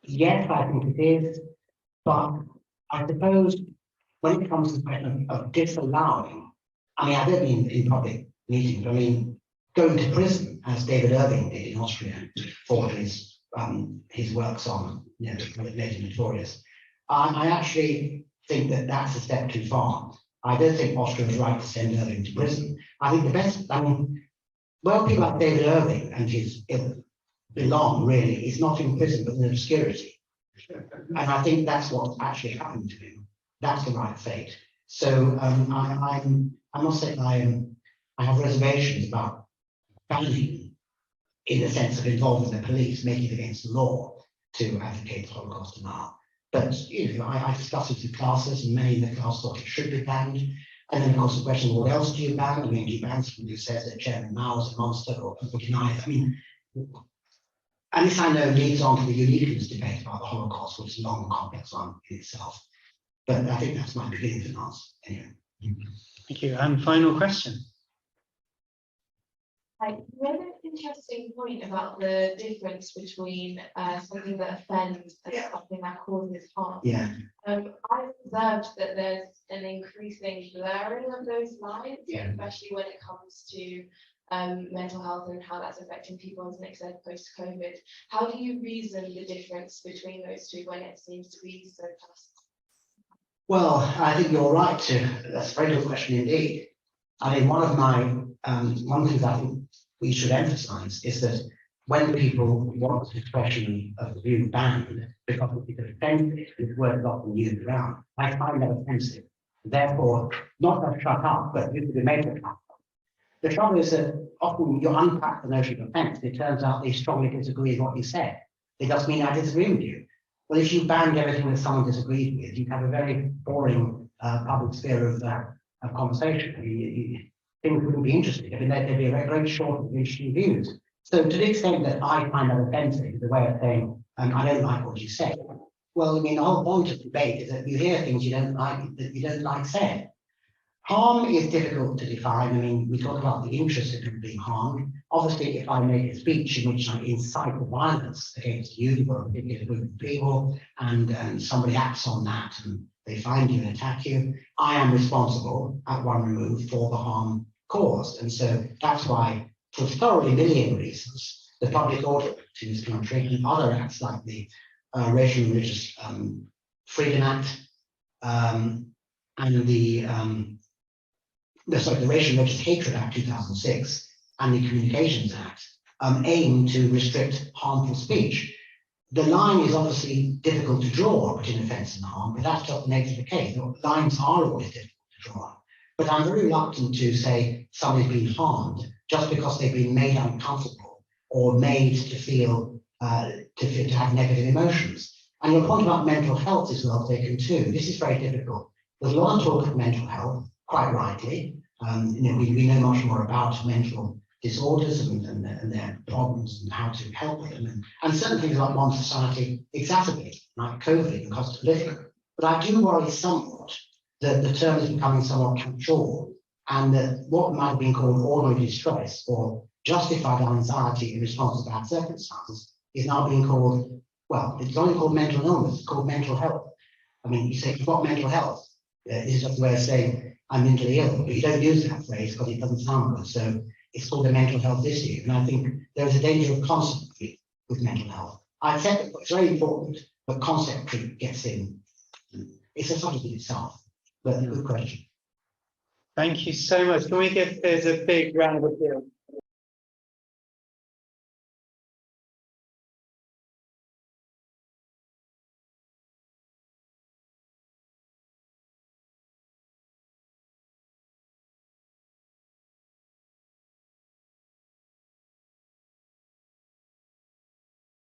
Yes, I think it is. But I suppose when it comes to the question of disallowing, I mean, I don't mean in public meetings, I mean going to prison, as David Irving did in Austria for his works on, later notorious. I actually think that that's a step too far. I don't think Austria was right to send Irving to prison. I think the best, well, people like David Irving and his ilk belong really, he's not in prison but in obscurity. And I think that's what actually happened to him. That's the right fate. So I must say I have reservations about banning, in the sense of involving the police, making it against the law to advocate the Holocaust denial. But I discussed it with classes, and many in the class thought it should be banned. And then, of course, the question: what else do you ban? I mean, do you ban somebody who says that Chairman Mao is a monster or deny it? I mean, and this I know leads on to the uniqueness debate about the Holocaust, which is a long and complex one in itself. But I think that's my beginning of an answer. Anyway. Thank you. And final question. You made an interesting point about the difference between something that offends and something that causes harm. Yeah. I've observed that there's an increasing blurring of those lines, especially when it comes to mental health and how that's affecting people, as Nick said, post-COVID. How do you reason the difference between those two when it seems to be so close? Well, I think you're right that's a very good question indeed. I mean, one of the things I think we should emphasize is that when people want the expression of the view banned because it's offensive, this word is often used around, I find that offensive. Therefore, not to shut up, but you to be made to shut up. The trouble is that often you unpack the notion of offence, it turns out they strongly disagree with what you said. It doesn't mean I disagree with you. Well, if you banned everything that someone disagrees with, you'd have a very boring public sphere of conversation. Things wouldn't be interesting. I mean, there'd be a great short of interesting views. So to the extent that I find that offensive, the way of saying, I don't like what you said. Well, I mean, the whole point of debate is that you hear things you don't like said. Harm is difficult to define. I mean, we talk about the interest of people being harmed. Obviously, if I make a speech in which I incite violence against you or a particular group of people, and somebody acts on that and they find you and attack you, I am responsible at one remove for the harm caused. And so that's why, for thoroughly million reasons, the Public Order Act in this country and other acts like the Racial and Religious Freedom Act and the Racial and Religious Hatred Act 2006 and the Communications Act aim to restrict harmful speech. The line is obviously difficult to draw between offence and harm, but that's just the nature of the case. The lines are always difficult to draw. But I'm very reluctant to say somebody's been harmed just because they've been made uncomfortable or made to feel to have negative emotions. And your point about mental health is well taken too. This is very difficult. There's a lot of talk of mental health, quite rightly. We know much more about mental disorders and their problems and how to help with them. And certain things like one society exacerbate, like COVID and cost of living. But I do worry somewhat that the term is becoming somewhat catch-all, and that what might have been called ordinary distress or justified anxiety in response to bad circumstances is now being called, well, it's not called mental illness, it's called mental health. I mean, you say you've got mental health. This is just a way of saying I'm mentally ill, but you don't use that phrase because it doesn't sound good. So it's called a mental health issue. And I think there is a danger of concept creep with mental health. I accept that it's very important, but concept creep gets in. It's a subject in itself, but good question. Thank you so much. Can we give Piers a big round of applause?